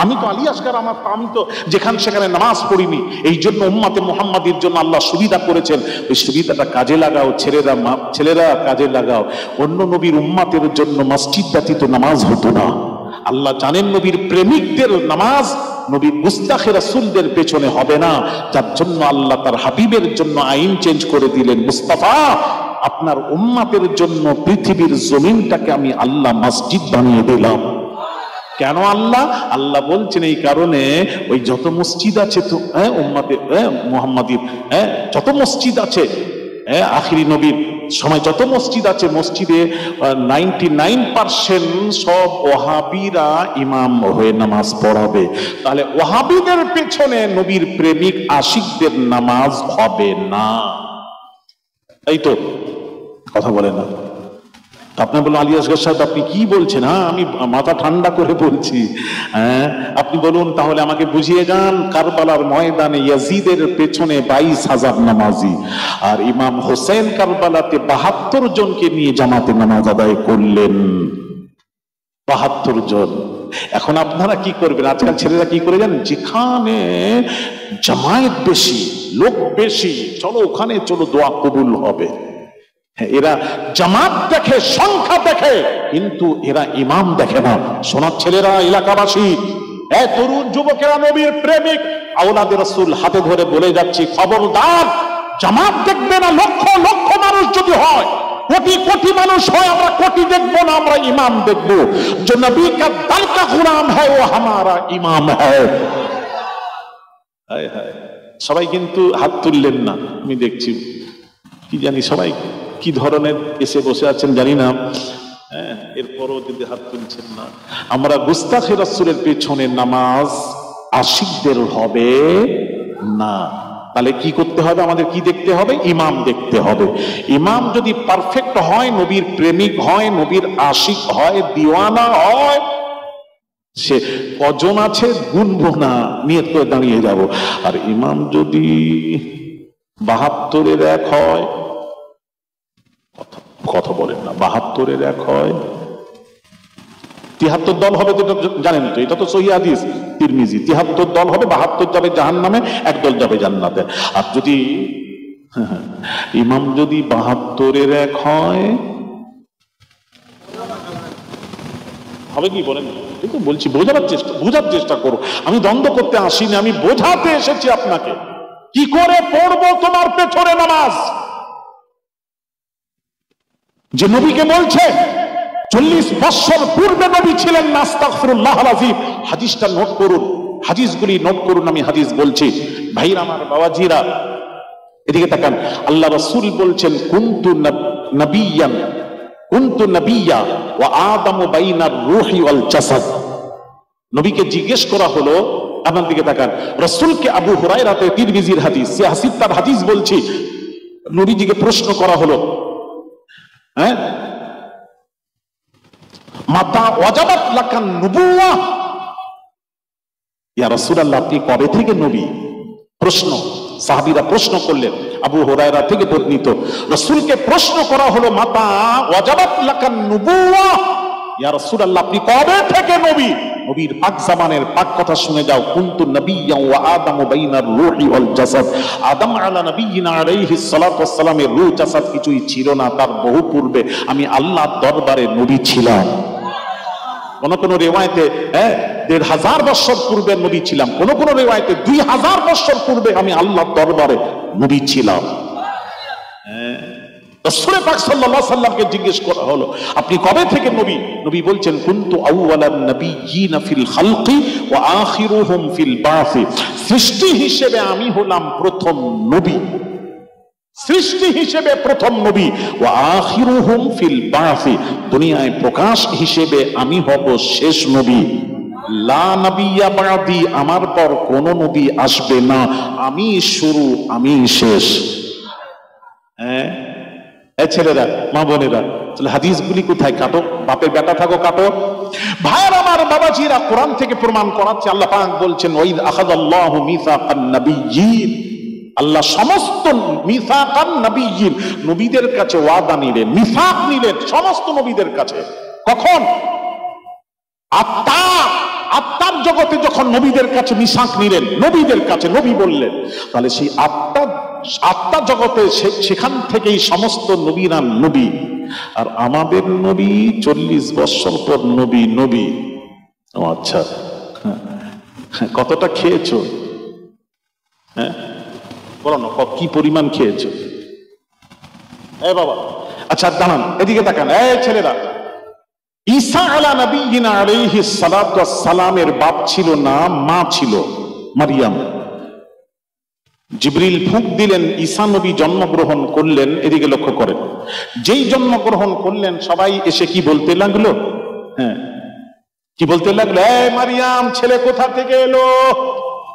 আমি তো আলী আসগার, আমি তো যেখানে সেখানে নামাজ পড়িনি। এই জন্য উম্মাতে মুহাম্মাদির জন্য আল্লাহ সুবিধা করেছেন, ওই সুবিধাটা কাজে লাগাও। ছেলেরা কাজে লাগাও। অন্য নবীর উম্মাতের জন্য মসজিদ ব্যতীত নামাজ হতো না। আল্লাহ জানেন নবীর প্রেমিকদের নামাজ নবীর গুস্তাখে রাসূলদের পেছনে হবে না, যার জন্য আল্লাহ তার হাবিবের জন্য আইন চেঞ্জ করে দিলেন। মুস্তাফা, আপনার উম্মাতের জন্য পৃথিবীর জমিনটাকে আমি আল্লাহ মসজিদ বানিয়ে দিলাম। কেন আল্লাহ বলছেন এই কারণে, ওই যত মসজিদ আছে তো উম্মতে মুহাম্মাদির, যত মসজিদ আছে আখিরি নবীর সময় যত মসজিদ আছে, মসজিদে 99% সব ওয়াহাবিরা ইমাম হয়ে নামাজ পড়াবে। তাহলে ওয়াহাবিদের পেছনে নবীর প্রেমিক আশিকদের নামাজ হবে না। এই তো কথা বলে না। আপনি বলুন আলী আসগর সাহেব আপনি কি বলছেন? হ্যাঁ, আমি মাথা ঠান্ডা করে বলছি। হ্যাঁ, আপনি বলুন তাহলে, আমাকে বুঝিয়ে যান। কারবালার ময়দানে ইয়াজিদের পেছনে 22,000 নামাজি, আর ইমাম হোসেন কারবালাতে 72 জনকে নিয়ে জামাতে নামাজ আদায় করলেন। 72 জন। এখন আপনারা কি করবেন? আজকাল ছেলেরা কি করে জানেন? যেখানে জামায়াত বেশি, লোক বেশি, চলো ওখানে, চলো দোয়া কবুল হবে। এরা জামাত দেখে, সংখ্যা দেখে, কিন্তু এরা ইমাম দেখে না। সোনার ছেলেরা, এলাকাবাসী, তরুণ যুবকেরা, নবীর প্রেমিক, আওলাদে রাসূল হাতে ধরে বলে যাচ্ছি, খবরদার, জামাত দেখবে না। লক্ষ লক্ষ মানুষ যদি হয়, কোটি কোটি মানুষ হয়, আমরা কোটি দেখবো না, আমরা ইমাম দেখবো। जो नबी का दल का गुलाम है वो हमारा इमाम है। হায় হায়, সবাই কিন্তু হাত তুললেন না। আমি দেখছি, কি জানি সবাই কি ধরনের এসে বসে আছেন জানি না। হ্যাঁ, এরপরও যদি হাত তুলছেন না। আমরা গুস্তাখে রাসূলের পেছনে নামাজ আশিকদের হবে না। তাহলে কি করতে হবে? আমাদের কি দেখতে হবে? ইমাম দেখতে হবে। ইমাম যদি পারফেক্ট হয়, নবীর প্রেমিক হয়, নবীর আশিক হয়, দিওয়ানা হয়, সে কজন আছে গুনবো না, নিয়ত করে দাঁড়িয়ে যাব। আর ইমাম যদি 72-এর 1 হয়, কথা বলেন না, 72-এর 1 হয়, 73 দল হবে, তো জানেন তো, এটা তো সহিহ হাদিস তিরমিজি। 73 দল হবে, 72 যাবে জাহান্নামে, 1 দল যাবে জান্নাতে। আর যদি ইমাম যদি 72-এর 1 হয়, হবে কি বলেন? কিন্তু বলছি, বোঝার চেষ্টা করো। আমি দ্বন্দ্ব করতে আসিনি, আমি বোঝাতে এসেছি আপনাকে। কি করে পড়বো তোমার পেছনে নামাজ? যে নবীকে বলছে 40 বছর পূর্বে নবী ছিলেন না, আস্তাগফিরুল্লাহল আযীম। হাদিসটা নোট করুন, হাদিসগুলি নোট করুন, আমি হাদিস বলছি। ভাইরা আমার, বাবাজিরা, এদিকে তাকান। আল্লাহ রাসূল বলছেন, কুনতু নাবিয়্যা ওয়া আদামু বাইনার রূহি ওয়াল জাসাদ। নবীকে জিজ্ঞেস করা হলো, আপনার দিকে তাকান, রাসূলকে, আবু হুরায়রাতে তিরমিজির হাদিস, সে হাসিবতার হাদিস বলছি, নবীজিকে প্রশ্ন করা হলো, হ্যাঁ, মাতা ওয়াজাবাত লাকান নুবুওয়াহ, ইয়া রাসূলুল্লাহ, আপনি কবে থেকে নবী? প্রশ্ন, সাহাবীরা প্রশ্ন করলেন। আবু হুরায়রা থেকে বর্ণিত, রাসূলকে প্রশ্ন করা হলো, মাতা ওয়াজাবাত লাকান নুবুওয়াহ, ইয়া রাসূলুল্লাহ, আপনি কবে থেকে নবী? নবীর পাক জামানের পাক কথা শুনে যাও। কুনতু নাবিয়্যা ওয়া আদামু বাইনার রূহি ওয়াল জাসাদ। আদম আলা নবিয়িনা আলাইহিস সালাতু ওয়াস সালামের রূহ জাসাদ কিছুই ছিল না, তার বহু পূর্বে আমি আল্লাহর দরবারে নবী ছিলাম। কোন কোন রিওয়ায়েতে 1500 বছর পূর্বে নবী ছিলাম, কোন কোন রিওয়ায়েতে 2000 বছর পূর্বে আমি আল্লাহর দরবারে নবী ছিলাম। রাসূল পাক সাল্লাল্লাহু আলাইহি সাল্লামকে জিজ্ঞেস করা হলো, আপনি কবে থেকে নবী? নবী বলছেন, কুনতু আউওয়ালান নাবিয়্যিনা ফিল খালকি ওয়া আখিরুহুম ফিল বাসি। সৃষ্টি হিসেবে আমি হলাম প্রথম নবী, সৃষ্টি হিসেবে প্রথম নবী। ওয়া আখিরুহুম ফিল বাসি, দুনিয়ায় প্রকাশ হিসেবে আমি হব শেষ নবী। লা নবিয়্যা বাদি, আমার পর কোন নবী আসবে না, আমি শুরু, আমি শেষ। হ্যাঁ, ছেলেরা, মা বোনেরা, হাদিসগুলি কোথায়? কাটো, বাপের বেটা থাকো কাটো। ভাইয়ের আমার, বাবাজিরা, কোরআন থেকে প্রমাণ করাচ্ছে। আল্লাহ পাক বলছেন, ওয়াইদ আখাযাল্লাহু মিসাকান নাবিয়্যিন, আল্লাহ সমস্ত মিসাকান নাবিয়্যিন, নবীদের কাছে ওয়াদা নিলেন, মিসাক নিলেন সমস্ত নবীদের কাছে। কখন? আত্মার জগতে যখন নবীদের কাছে মিসাক নিলেন, নবীদের কাছে, নবী বললেন, তাহলে সেই আত্মা জগতে সেখান থেকেই সমস্ত নবীরা নবী। আর আমাদের নবী 40 বছর পর নবী। আচ্ছা, কতটা খেয়েছো? হ্যাঁ, বলো না, কি পরিমাণ খেয়েছো? বাবা, আচ্ছা দাঁড়ান, এদিকে তাকান। ছেলেরা, ঈসা আলা নবিয়িনা আলাইহিস সালাতু ওয়াস সালামের বাপ ছিল না, মা ছিল, মারিয়াম। জিবরিল ফুঁক দিলেন, ঈসা নবী জন্মগ্রহণ করলেন। এদিকে লক্ষ্য করেন, যেই জন্মগ্রহণ করলেন, সবাই এসে কি বলতে লাগলো? হ্যাঁ, কি বলতে লাগলো? মারিয়াম, ছেলে কোথা থেকে এলো?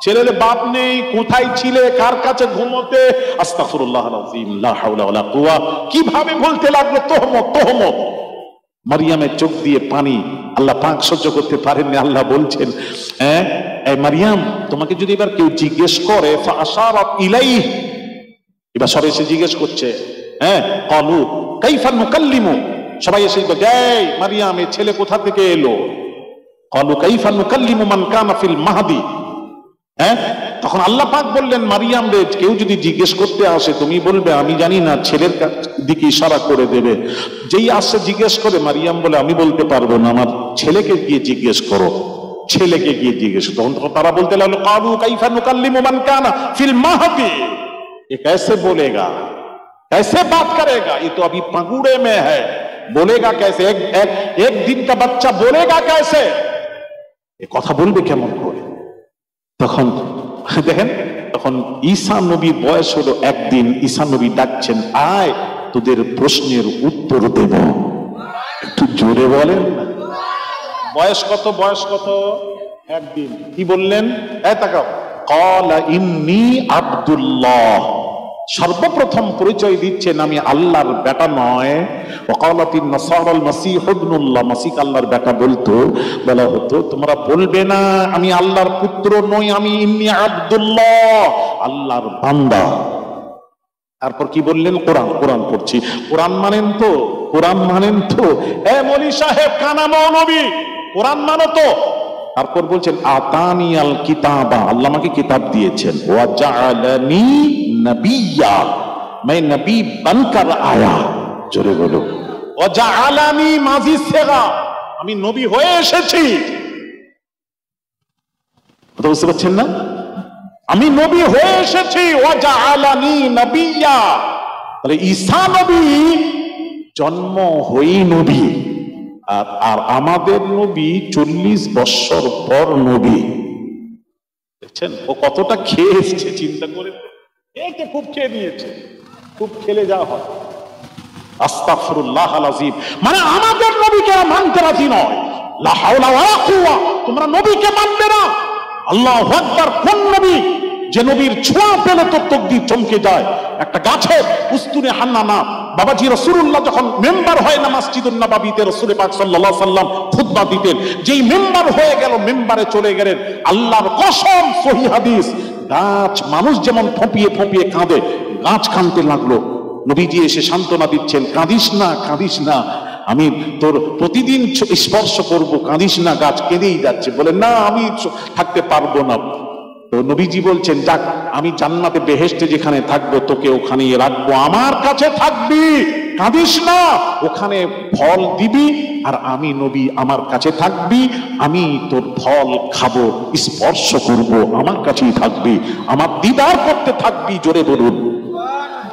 ছেলের বাপ নেই, কোথায় ছিলে, কার কাছে ঘুমোতে? আস্তাগফিরুল্লাহল আযীম, লা হাওলা ওয়ালা কুওয়া। কিভাবে বলতে লাগলো? তোহমত। মারিয়ামের চোখ দিয়ে পানি, আল্লাহ পাক সহ্য করতে পারেননি। আল্লাহ বলছেন, মারিয়াম, তোমাকে যদি এবার কেউ জিজ্ঞেস করে, ফাআশারাত ইলাইহি, এবার সবাই এসে জিজ্ঞেস করছে, ক্বালু কাইফা নুকাল্লিমু, সবাই এসে বলছে, এই মারিয়াম, এই ছেলে কোথা থেকে এলো? ক্বালু কাইফা নুকাল্লিমু মান কানা ফিল মাহদি। তখন আল্লাহ পাক বললেন, মারিয়াম রে, কেউ যদি জিজ্ঞেস করতে আসে তুমি বলবে আমি জানি না, ছেলের দিকে ইশারা করে দেবে। যেই আসে জিজ্ঞেস করে, মারিয়াম বলে আমি বলতে পারবো না, আমার ছেলেকে গিয়ে জিজ্ঞেস করো, ছেলেকে গিয়ে জিজ্ঞেস। তখন তারা বলতে লাগলো, ক্বালু কাইফা নুকাল্লিমু মান কানা ফিল মাহদি, ये कैसे बोलेगा, कैसे बात करेगा, ये तो अभी पंगुड़े में है, बोलेगा कैसे, एक दिन का बच्चा बोलेगा कैसे, ये কথা বলবে কেমন করে? তখন দেখেন, তখন ঈসা নবীর বয়স হলো একদিন। ঈসা নবী ডাকছেন, আয় তোদের প্রশ্নের উত্তর দেব। একটু জোরে বলেন। বয়স কত? বয়স কত? একদিন। কি বললেন? তাকাও, ক্বালা ইন্নী আব্দুল্লাহ, সর্বপ্রথম পরিচয় দিচ্ছেন আমি আল্লাহর বেটা নয়। ওয়াকালাতিন নাসারাল মাসীহ ইবনুল্লাহ, মাসীহ আল্লাহর বেটা বলতো, বলা হতো, তোমরা বলবে না আমি আল্লাহর পুত্র নই, আমি ইন্নী আব্দুল্লাহ, আল্লাহর বান্দা। তারপর কি বললেন? কোরআন, কোরআন পড়ছি। কোরআন মানেন তো? কোরআন মানেন তো? মলি সাহেব, কানা মৌলবী, কোরআন মানো তো? তারপর বলছেন, আতানিয়াল কিতাবা, আল্লাহ আমাকে কিতাব দিয়েছেন। ওয়া জাআলানি নবিয়্যা, मैं नबी बनकर आया। জোরে বলো। ওয়া জাআলানি মাজি সেগা, আমি নবী হয়ে এসেছি। কথা বুঝতে পারছেন না? আমি নবী হয়ে এসেছি। ওয়া জাআলানি নবিয়্যা, তাহলে ঈসা নবী জন্ম হয়েই নবী, আর আমাদের নবী 40 বছর পর নবী। দেখছেন ও কতটা খেয়ে এসছে, চিন্তা করে। একে খুব খেয়ে নিয়েছে, খুব খেলে যাওয়া হয়। আস্তাগফিরুল্লাহ আল আযীম। মানে আমাদের নবীকে মানতে রাজি নয়। লা হাওলা ওয়ালা কুওয়া, তোমরা নবীকে মানবে না। আল্লাহু আকবার। কোন নবী? যে নবীর ছোঁয়া পেলে তোর তকদির চমকে যায়। একটা গাছে উস্তুনে হান্নানা বাবাজি রাসূলুল্লাহ যখন মেম্বার হয় না মসজিদুন নববীতে, রাসূল পাক সাল্লাল্লাহু আলাইহি সাল্লাম খুতবা দিতেন, যেই মেম্বার হয়ে গেল, মেম্বারে চলে গেলেন, আল্লাহর কসম, সহিহ হাদিস, গাছ মানুষ যেমন ফঁপিয়ে ফঁপিয়ে কাঁদে, গাছ কাঁদতে লাগলো। নবীজি এসে সান্ত্বনা দিচ্ছেন, কাঁদিস না, কাঁদিস না, আমি তোর প্রতিদিন স্পর্শ করব, কাঁদিস না। গাছ কেঁদেই যাচ্ছে, বলে না আমি থাকতে পারবো না। তো নবীজি বলছেন, যাক, আমি জান্নাতে বেহেশতে যেখানে থাকবো তোকে ওখানেই রাখবো, আমার কাছে থাকবি, কাঁদিস না, ওখানে ফল দিবি, আর আমি নবী আমার কাছে থাকবি, আমি তোর ফল খাবো, স্পর্শ করব, আমার কাছেই থাকবি, আমার দিদার করতে থাকবি। জোরে বলুন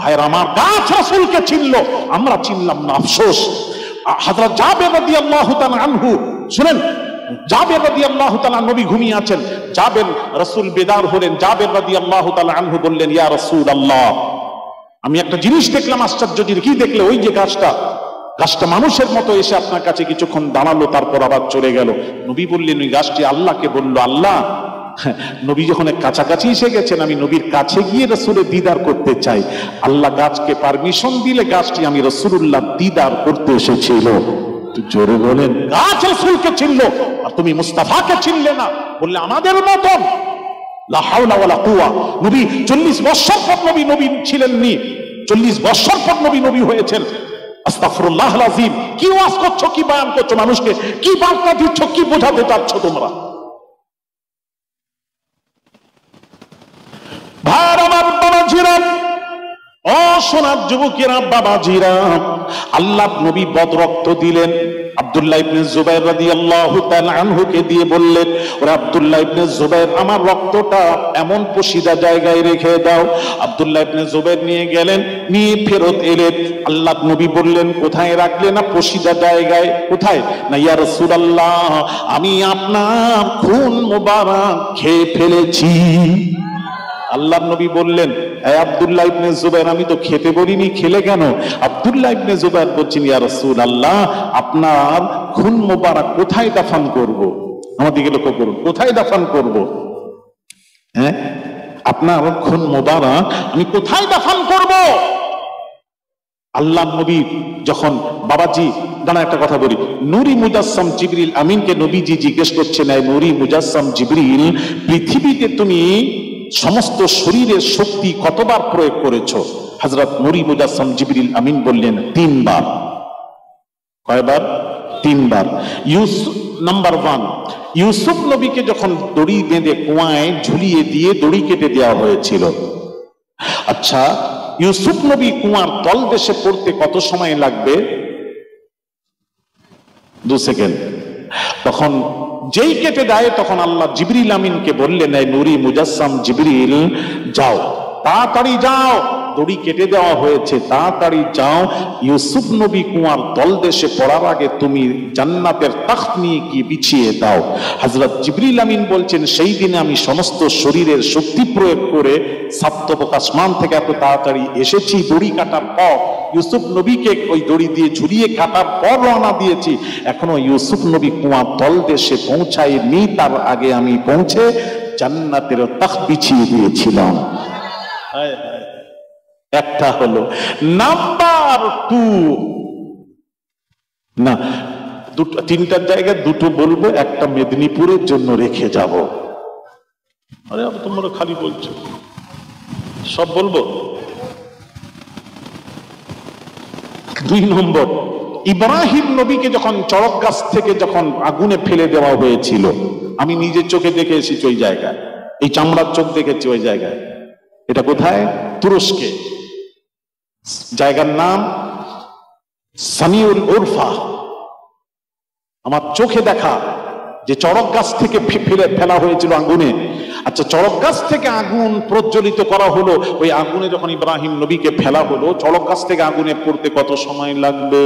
ভাইরা আমার। গাছ রাসূলকে চিনল, আমরা চিনলাম না, আফসোস। হযরত জাবের রাদিয়াল্লাহু তাআলা আনহু, শুনেন, জাবের রাদিয়াল্লাহু তাআলা, নবী ঘুমিয়ে আছেন, জাবের, রাসূল বেদার হলেন। জাবের রাদিয়াল্লাহু তাআলা আনহু বললেন, ইয়া রাসূলুল্লাহ, আমি একটা জিনিস দেখলাম, আশ্চর্য জিনিস। কি দেখলে? ওই যে গাছটা মানুষের মতো এসে আপনার কাছে কিছুক্ষণ দাঁড়ালো, তারপর আবার চলে গেল। নবী বললেন, ওই গাছটি আল্লাহকে বলল, আল্লাহ, নবী যখন কাছাকাছি এসে গেছেন, আমি নবীর কাছে গিয়ে রাসূলের দিদার করতে চাই। আল্লাহ গাছকে পারমিশন দিলে গাছটি আমি রাসূলুল্লাহ দিদার করতে এসেছিল। জোরে বলেন। গাছ রাসূলকে চিনল, আর তুমি মুস্তাফাকে চিনলে না। বললে আমাদের মতন। লা হাওলা ওয়ালা কুওয়া। নবী 40 বছর পর নবী ছিলেন নি, 40 বছর পর নবী হয়েছেন। আস্তাগফিরুল্লাহ আল আযীম। কি ওয়াজ করছো, কি বয়ান করছো মানুষকে, কি বার্তা দিচ্ছ, কি বোঝাতে চাচ্ছ তোমরা? ভাইরা আমার, বাবাজিরা, ও সোনার যুবকেরা, বাবাজিরা, আল্লাহ নবী বদরক্ত দিলেন। আব্দুল্লাহ ইবনে জুবাইর রাদিয়াল্লাহু তাআলা আনহুকে দিয়ে বললেন, ওরে আব্দুল্লাহ ইবনে জুবাইর, আমার রক্তটা এমন পোশিদা জায়গায় রেখে দাও। আব্দুল্লাহ ইবনে জুবাইর নিয়ে গেলেন, নিয়ে ফেরত এলেন। আল্লাহ নবী বললেন, কোথায় রাখলেন? না পোশিদা জায়গায়। কোথায়? না ইয়া রাসূলুল্লাহ, আমি আপনার খুন মোবারক খেয়ে ফেলেছি। আল্লাহ নবী বললেন, আব্দুল্লাহ ইবনে জুবাইর, আমি তো খেতে বলিনি, খেলে কেন? আব্দুল্লাহ ইবনে জুবাইর বলছেন, ইয়া রাসূলুল্লাহ, আপনার খুন মোবারক কোথায় দাফন করব? আমার দিকে লক্ষ্য করুন, কোথায় দাফন করব? আপনার খুন মোবারক আমি কোথায় দাফন করব? আল্লাহ নবী যখন বাবাজি দাঁড়া একটা কথা বলি, নূরি মুজাসসাম জিবরিল আমিনকে নবীজি জিজ্ঞেস করছেন, এই নূরি মুজাসসাম জিবরিল, পৃথিবীতে তুমি সমস্ত শরীরের শক্তি কতবার প্রয়োগ করেছো? হযরত নূরি মুজাসসাম জিবরিল আমিন বললেন 3 বার। কয়বার? 3 বার। নাম্বার 1, ইউসুফ নবীকে যখন দড়ি বেঁধে কুয়ায় ঝুলিয়ে দিয়ে দড়ি কেটে দেওয়া হয়েছিল, আচ্ছা ইউসুফ নবী কুয়ার তলদেশে পড়তে কত সময় লাগবে? 2 সেকেন্ড। তখন যেই কেটে দেয় তখন আল্লাহ জিবরিল আমিনকে বললেন, এই নূরি মুজাসসাম জিবরিল যাও, তাড়াতাড়ি যাও, দড়ি কেটে দেওয়া হয়েছে, তাড়াতাড়ি যাও, ইউসুফ নবী কুয়ার তলদেশে পড়ার আগে তুমি জান্নাতের তখত নিয়ে গিয়ে বিছিয়ে দাও। হযরত জিবরিল আমিন বলছেন, সেই দিনে আমি সমস্ত শরীরের শক্তি প্রয়োগ করে সাপ্তবক আসমান থেকে এত তাড়াতাড়ি এসেছি। দড়ি কাটার পর ইউসুফ নবীকে ওই দড়ি দিয়ে ঝুলিয়ে কাটার পর রওনা দিয়েছি, এখনো ইউসুফ নবী কুয়ার তলদেশে পৌঁছায়নি, তার আগে আমি পৌঁছে জান্নাতের তখত বিছিয়ে দিয়েছিলাম। একটা হলো। নাম্বার 2, না 3টার জায়গায় 2টো বলবো, একটা মেদিনীপুরের জন্য রেখে যাব। আরে তোমরা খালি বলছো, সব বলবো। 2 নম্বর, ইব্রাহিম নবীকে যখন চড়ক গাছ থেকে যখন আগুনে ফেলে দেওয়া হয়েছিল, আমি নিজের চোখে দেখে এসেছি ওই জায়গায়, এই চামড়ার চোখ দেখেছি ওই জায়গায়। এটা কোথায়? তুরস্কে। জায়গার নাম সামিউল উরফা। আমার চোখে দেখা যে চড়ক গাছ থেকে ফেলা হয়েছিল আগুনে। আচ্ছা, চড়ক গাছ থেকে আগুন প্রজ্বলিত করা হলো, ওই আগুনে যখন ইব্রাহিম নবীকে ফেলা হলো, চড়ক গাছ থেকে আগুনে পড়তে কত সময় লাগবে?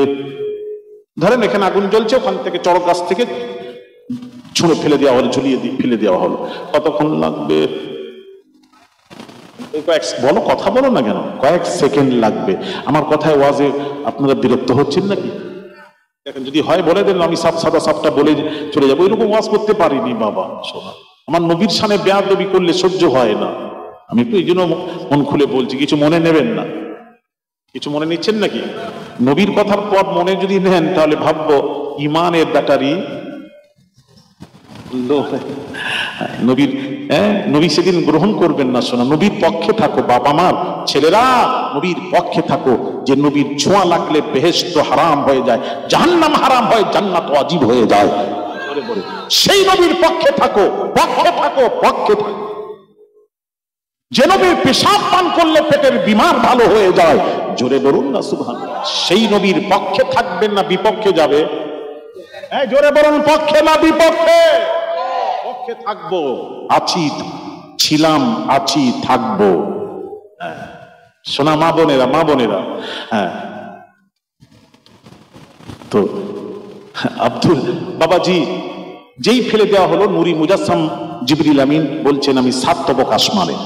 ধরেন এখানে আগুন জ্বলছে, ওখান থেকে চড়ক গাছ থেকে ছুঁড়ে ফেলে দেওয়া হলো, ঝুলিয়ে দিয়ে ফেলে দেওয়া হলো, কতক্ষণ লাগবে? বলো, কথা বলো না কেন? কয়েক সেকেন্ড লাগবে। আমার কথায় ওয়াজে আপনারা বিরক্ত হচ্ছেন নাকি? দেখেন, যদি হয় বলে দেন, আমি সাদা সাপটা বলে চলে যাবো। এরকম ওয়াজ করতে পারিনি বাবা, শোনা। আমার নবীর শানে বেয়াদবি করলে সহ্য হয় না। আমি একটু এই জন্য মন খুলে বলছি, কিছু মনে নেবেন না। কিছু মনে নিচ্ছেন নাকি? নবীর কথার পর মনে যদি নেন তাহলে ভাববো ইমানের ব্যাটারি নবীর নবী সেদিন গ্রহণ করবেন না। শোনা, নবীর পক্ষে থাকো বাবা মার ছেলেরা, নবীর পক্ষে থাকো। যে নবীর ছোঁয়া লাগলে বেহেশত হারাম হয়ে যায়, জাহান্নাম হারাম হয়, জান্নাত ওয়াজিব হয়ে যায়। সেই নবীর পক্ষে থাকো, পক্ষে থাকো, পক্ষে থাকো। যে নবীর পেশাব পান করলে পেটের বিমার ভালো হয়ে যায়, জোরে বলুন না সুবহানাল্লাহ। সেই নবীর পক্ষে থাকবেন না বিপক্ষে যাবে? জোরে বলুন, পক্ষে না বিপক্ষে? পক্ষে থাকবো, আছি, ছিলাম, আছি, থাকবো। শোনা মা বোনেরা, মা বোনেরা, হ্যাঁ। তো আব্দুল বাবাজি যেই ফেলে দেওয়া হলো, নূরি মুজাসসাম জিবরিল আমিন বলছেন, আমি 7 তবক আসমানে,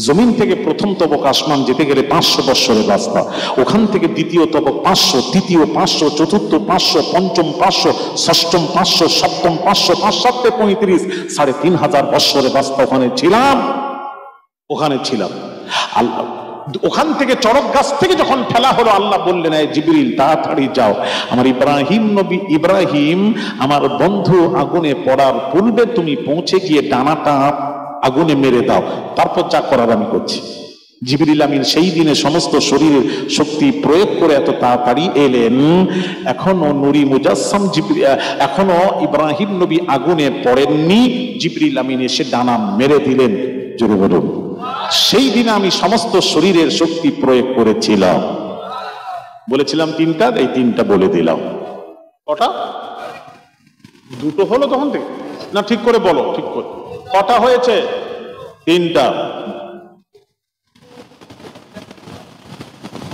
জমিন থেকে প্রথম তবক আসমান যেতে গেলে 500 বৎসরের রাস্তা, ওখান থেকে দ্বিতীয় তবক 500, তৃতীয় 500, চতুর্থ 500, পঞ্চম 500, ষষ্ঠম 500, সপ্তম 500, 5 7 35, 3500 বৎসরের রাস্তা ওখানে ছিলাম। আল্লাহ ওখান থেকে চড়ক গাছ থেকে যখন ফেলা হলো, আল্লাহ বললেন, এই জিবরিল তাড়াতাড়ি যাও, আমার ইব্রাহিম আমার বন্ধু আগুনে পড়ার পূর্বে তুমি পৌঁছে গিয়ে ডানাটা আগুনে মেরে দাও, তারপর যা করার আমি করছি। জিবরিল আমিন সেই দিনে সমস্ত শরীরের শক্তি প্রয়োগ করে এত তাড়াতাড়ি এলেন। এখনো নূরি মুজাসসাম এখনো ইব্রাহিম নবী আগুনে পড়েননি, জিবরিল আমিন এসে ডানা মেরে দিলেন। জোরে বলুন, সেই দিনে আমি সমস্ত শরীরের শক্তি প্রয়োগ করেছিলাম। বলেছিলাম 3টা, এই 3টা বলে দিলাম। কটা? 2টো হলো তখন থেকে? না ঠিক করে বলো, ঠিক করে কটা হয়েছে? 3টা।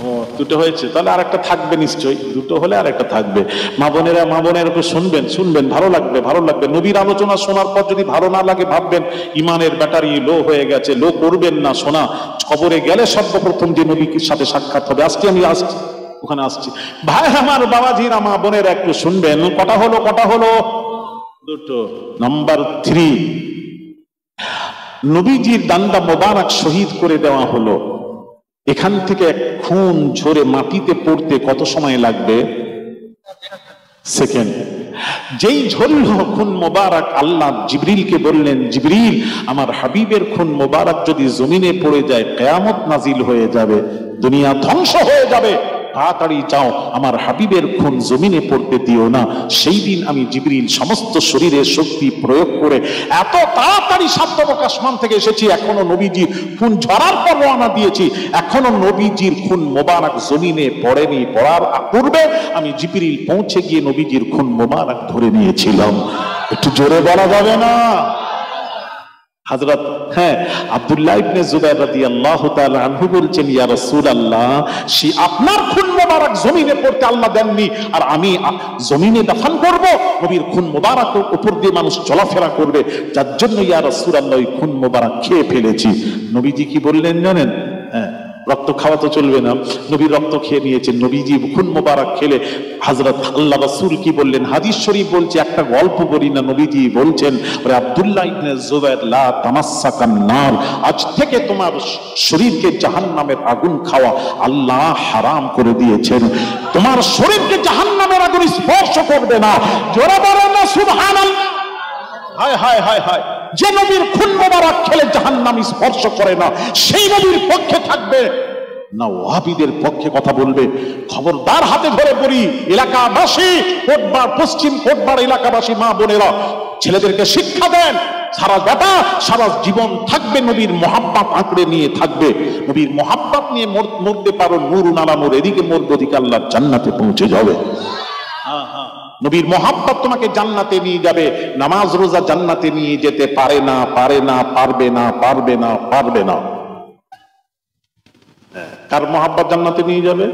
ও 2টো হয়েছে, তাহলে আরেকটা থাকবে নিশ্চয়ই। 2টো হলে আরেকটা থাকবে। মা বোনেরা একটু শুনবেন, ভালো লাগবে। নবীর আলোচনা শোনার পর যদি ভালো না লাগে, ভাববেন ইমানের ব্যাটারি লো হয়ে গেছে। লো করবেন না। শোনা, কবরে গেলে সর্বপ্রথম যে নবীর সাথে সাক্ষাৎ হবে, আমি আসছি, ওখানে আসছি। ভাই আমার, বাবাজিরা, মা বোনেরা একটু শুনবেন। কটা হলো? 2টো। নাম্বার 3, নবীজির ডান্ডা মোবারক শহীদ করে দেওয়া হলো। এখান থেকে এক খুন ঝরে মাটিতে পড়তে কত সময় লাগবে? সেকেন্ড। যেই ঝরল খুন মোবারক, আল্লাহ জিবরিলকে বললেন, জিবরিল, আমার হাবিবের খুন মোবারক যদি জমিনে পড়ে যায় কিয়ামত নাজিল হয়ে যাবে, দুনিয়া ধ্বংস হয়ে যাবে, তাড়াতাড়ি যাও, আমার হাবিবের খুন জমিনে পড়তে দিও না। সেই দিন আমি জিবরিল সমস্ত শরীরে শক্তি প্রয়োগ করে এত তাড়াতাড়ি সাতবক আসমান থেকে এসেছি, এখনো নবীজির খুন ঝরার পর রওনা দিয়েছি, এখনো নবীজির খুন মোবারক জমিনে পড়েনি। পড়ার পূর্বে আমি জিবরিল পৌঁছে গিয়ে নবীজির খুন মোবারক ধরে নিয়েছিলাম। একটু জোরে বলা যাবে না? হযরত আব্দুল্লাহ ইবনে জুবাইর রাদিয়াল্লাহু তাআলা আনহু বলছেন, ইয়া রাসূলুল্লাহ, সে আপনার খুন মোবারক জমিনে পড়তে আল্লাহ দেননি, আর আমি জমিনে দাফন করব, নবীর খুন মোবারক উপর দিয়ে মানুষ চলাফেরা করবে, যার জন্য ইয়া রাসূলুল্লাহ ওই খুন মোবারক খেয়ে ফেলেছি। নবীজি কি বললেন জানেন? রক্ত খাওয়া তো চলবে না, নবী রক্ত খেয়ে নিয়েছেন। নবীজি খুন মোবারক খেলে হযরত আল্লাহ রাসূল কি বললেন? হাদিস শরীফ বলছে, একটা গল্প বলি না, নবীজি বলছেন, ওরে আব্দুল্লাহ ইবনে জুবাইর, লা তামাসসাকান নার, আজ থেকে তোমার শরীরকে জাহান্নামের আগুন খাওয়া আল্লাহ হারাম করে দিয়েছেন। তোমার শরীরকে জাহান্নামের আগুন স্পর্শ করবে না। জোরে বলেন না সুবহানাল্লাহ। হায় হায় হায় হায়, যে নবীর খুন মোবারক খেলে জাহান্নাম স্পর্শ করে না, সেই নবীর পক্ষে থাকবে না ওয়াহাবীদের পক্ষে কথা বলবে। খবরদার, হাতে ধরে পড়ি এলাকাবাসী, কোটবার, পশ্চিম কোটবার এলাকাবাসী মা বোনেরা, ছেলেদেরকে শিক্ষা দেন, সারা বেটা সারা জীবন থাকবে নবীর মহাব্বত আঁকড়ে নিয়ে থাকবে। নবীর মহাব্বত নিয়ে মরতে পারো, নূরুন আলা নূর, এদিকে মরবে, ওদিকে আল্লাহর জান্নাতে পৌঁছে যাবে। নবীর মহাব্বত তোমাকে জান্নাতে নিয়ে যাবে। নামাজ রোজা জান্নাতে নিয়ে যেতে পারে না, পারে না, পারবে না, পারবে না, পারবে না। কার মহাব্বত জান্নাতে নিয়ে যাবে?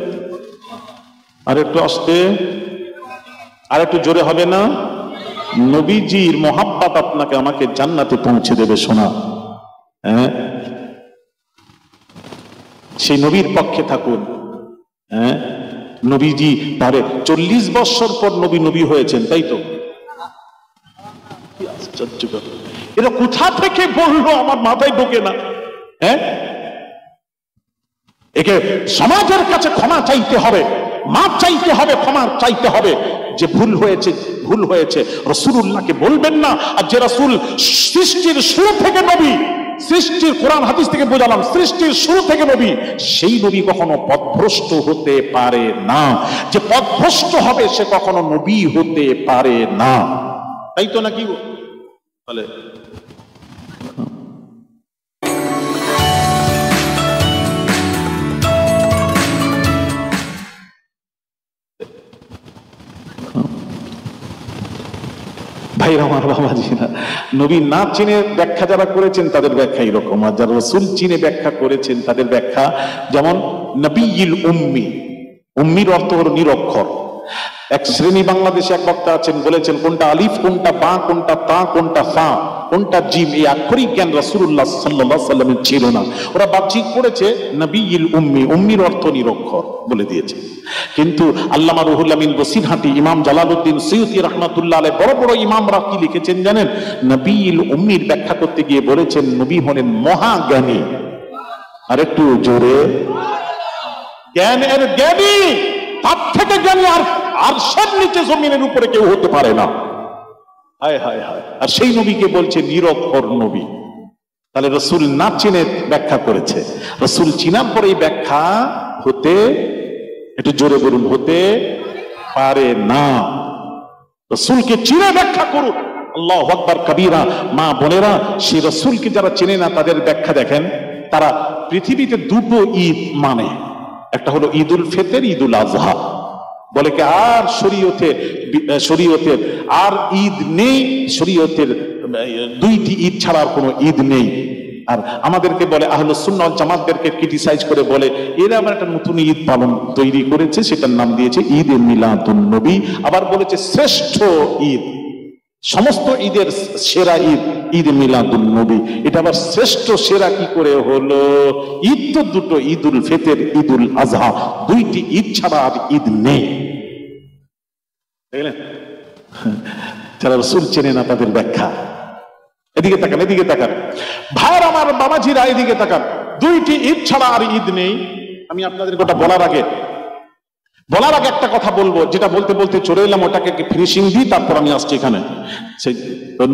আর একটু আস্তে, আর একটু জোরে হবে না? নবীজির মহাব্বত আপনাকে আমাকে জান্নাতে পৌঁছে দেবে শোনা। সেই নবীর পক্ষে থাকুন। নবীজি তারে 40 বছর পর নবী হয়েছেন, তাই তো? কি আশ্চর্য কথা! এটা কোথা থেকে বললো আমার মাথায় ঢোকে না। একে সমাজের কাছে ক্ষমা চাইতে হবে, মাপ চাইতে হবে, ক্ষমা চাইতে হবে। যে ভুল হয়েছে, ভুল হয়েছে, রাসূলুল্লাহকে বলবেন না। আর যে রাসূল সৃষ্টির শুরু থেকে নবী, সৃষ্টির কোরআন হাদিস থেকে বোঝালাম, সৃষ্টির শুরু থেকে নবী, সেই নবী কখনো পথভ্রষ্ট হতে পারে না। যে পথভ্রষ্ট হবে সে কখনো নবী হতে পারে না, তাই তো নাকি বলে? ভাই আমার বাবাজিরা, নবী না চিনে ব্যাখ্যা যারা করেছেন তাদের ব্যাখ্যা এরকম, আর যারা রাসূল চিনে ব্যাখ্যা করেছেন তাদের ব্যাখ্যা যেমন নবিয়ুল উম্মি। উম্মির অর্থ হলো নিরক্ষর। এক শ্রেণী বাংলাদেশে এক বক্তা আছেন, বলেছেন কোনটা আলিফ, কোনটা বা, কোনটা তা, কোনটা ফা, কোনটা জিম, এই আক্ষরিক জ্ঞান রাসূলুল্লাহ সাল্লাল্লাহু আলাইহি ওয়াসাল্লামের ছিল না। ওরা বাহ্যিক পড়েছে নবিয়ুল উম্মি, উম্মির অর্থ নিরক্ষর বলে দিয়েছে। কিন্তু আল্লামা রুহুল আমিন বসিরহাটি, ইমাম জালালউদ্দিন সুয়ুতী রাহমাতুল্লাহ আলাইহি, বড় বড় ইমামরা কি লিখেছেন জানেন? নবিয়ুল উম্মির ব্যাখ্যা করতে গিয়ে বলেছেন নবী হলেন মহাজ্ঞানী। আর একটু জোরে, জ্ঞানের জ্ঞানী, তার থেকে জ্ঞানী আর সব নিচে জমিনের উপরে কেউ হতে পারে না। হায় হায় হায়! আর সেই নবীকে বলছে নিরক্ষর নবী। তাহলে রাসূল না চিনে ব্যাখ্যা করেছে। রাসূল চিনার পরে এই ব্যাখ্যা হতে, একটু জোরে বলুন, হতে পারে না। রাসূলকে চিনে ব্যাখ্যা করুন। আল্লাহু আকবার কবীরা। মা বোনেরা, সেই রাসূলকে যারা চেনে না তাদের ব্যাখ্যা দেখেন। তারা পৃথিবীতে দুটো ঈদ মানে, একটা হলো ঈদুল ফিতর, ঈদুল আজহা। বলে কি আর শরীয়তের আর ঈদ নেই, শরীয়তের দুইটি ঈদ ছাড়া আর কোনো ঈদ নেই। আর আমাদেরকে বলে, আহলুস সুন্নাহ ওয়াল জামাতদেরকে ক্রিটিসাইজ করে বলে এরা আবার একটা নতুন ঈদ পালন তৈরি করেছে, সেটার নাম দিয়েছে ঈদে মিলাদুন নবী। আবার বলেছে শ্রেষ্ঠ ঈদ, সমস্ত ঈদের সেরা ঈদ ঈদ মিলাদুন নবী। এটা আবার শ্রেষ্ঠ সেরা কি করে হলো? ঈদ তো দুটো, ঈদুল ফিতর, ঈদুল আজহা, দুইটি ঈদ ছাড়া আর ঈদ নেই। দেখলেন, যারা রাসূল চেনে না তাদের ব্যাখ্যা। এদিকে তাকান, এদিকে তাকান ভাইয়ের আমার, বাবাজিরা এদিকে তাকান। দুইটি ঈদ ছাড়া আর ঈদ নেই। আমি আপনাদের ওটা বলার আগে একটা কথা বলবো, যেটা বলতে বলতে চলে এলাম, ওটাকে ফিনিশিং দিই, তারপর আমি আসছি এখানে। সেই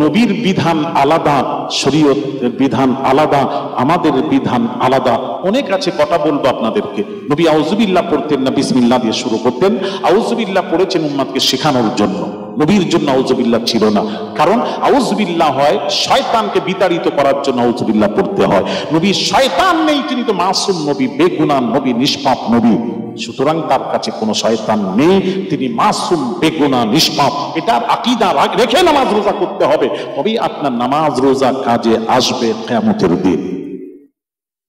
নবীর বিধান আলাদা, শরীয়তের বিধান আলাদা, আমাদের বিধান আলাদা। অনেক আছে, কথা বলবো আপনাদেরকে। নবী আউযুবিল্লাহ পড়তেন না, বিসমিল্লাহ দিয়ে শুরু করতেন। আউযুবিল্লাহ পড়েছেন উম্মতকে শেখানোর জন্য, নবীর জন্য আউযুবিল্লাহ ছিল না। কারণ আউযুবিল্লাহ হয় শয়তানকে বিতাড়িত করার জন্য আউযুবিল্লাহ পড়তে হয়। নবী শয়তান নেই, তিনি তো মাসুম নবী, বেগুনাহ নবী, নিষ্পাপ নবী। সুতরাং তার কাছে কোনো শয়তান নেই, তিনি মাসুম, বেগুনাহ, নিষ্পাপ। এটার আকীদা রেখে নামাজ রোজা করতে হবে, তবেই আপনার নামাজ রোজা কাজে আসবে কিয়ামতের দিন।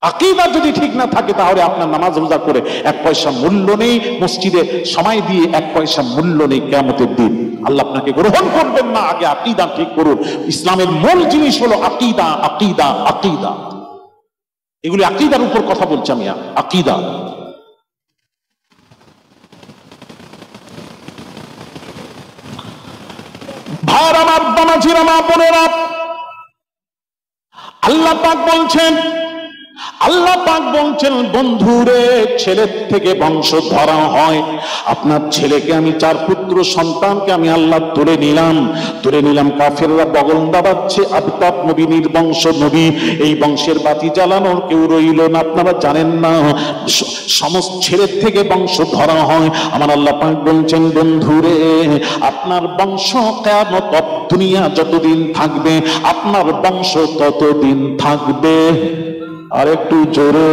আকীদা যদি ঠিক না থাকে, তাহলে আপনার নামাজ রোজা করে এক পয়সা মূল্য নেই, মসজিদে সময় দিয়ে এক পয়সা মূল্য নেই কিয়ামতের দিন। আল্লাহ আপনাকে গ্রহণ করবেন না, আগে আকীদা ঠিক করুন। ইসলামের মূল জিনিস হলো আকীদা, আকীদা, আকীদা। এগুলি আকীদার উপর কথা বলছি আমি, আকীদা। ভাইরা আমার, বাবাজিরা, মা বোনেরা, আল্লাহ পাক বলছেন বন্ধুরে, ছেলের থেকে বংশ ধরা হয়। আপনার ছেলেকে আমি, 4 পুত্র সন্তানকে আমি আল্লাহ তুলে নিলাম। কাফেররা বগল দাবাচ্ছে, আবতাব নবী, নির্বংশ নবী, এই বংশের বাতি জ্বালানোর কেউ রইল না। আপনারা জানেন না, সমস্ত ছেলের থেকে বংশ ধরা হয়। আমার আল্লাহ পাক বলছেন বন্ধুরে, আপনার বংশ কিয়ামত, দুনিয়া যতদিন থাকবে আপনার বংশ ততদিন থাকবে। আর একটু জোরে,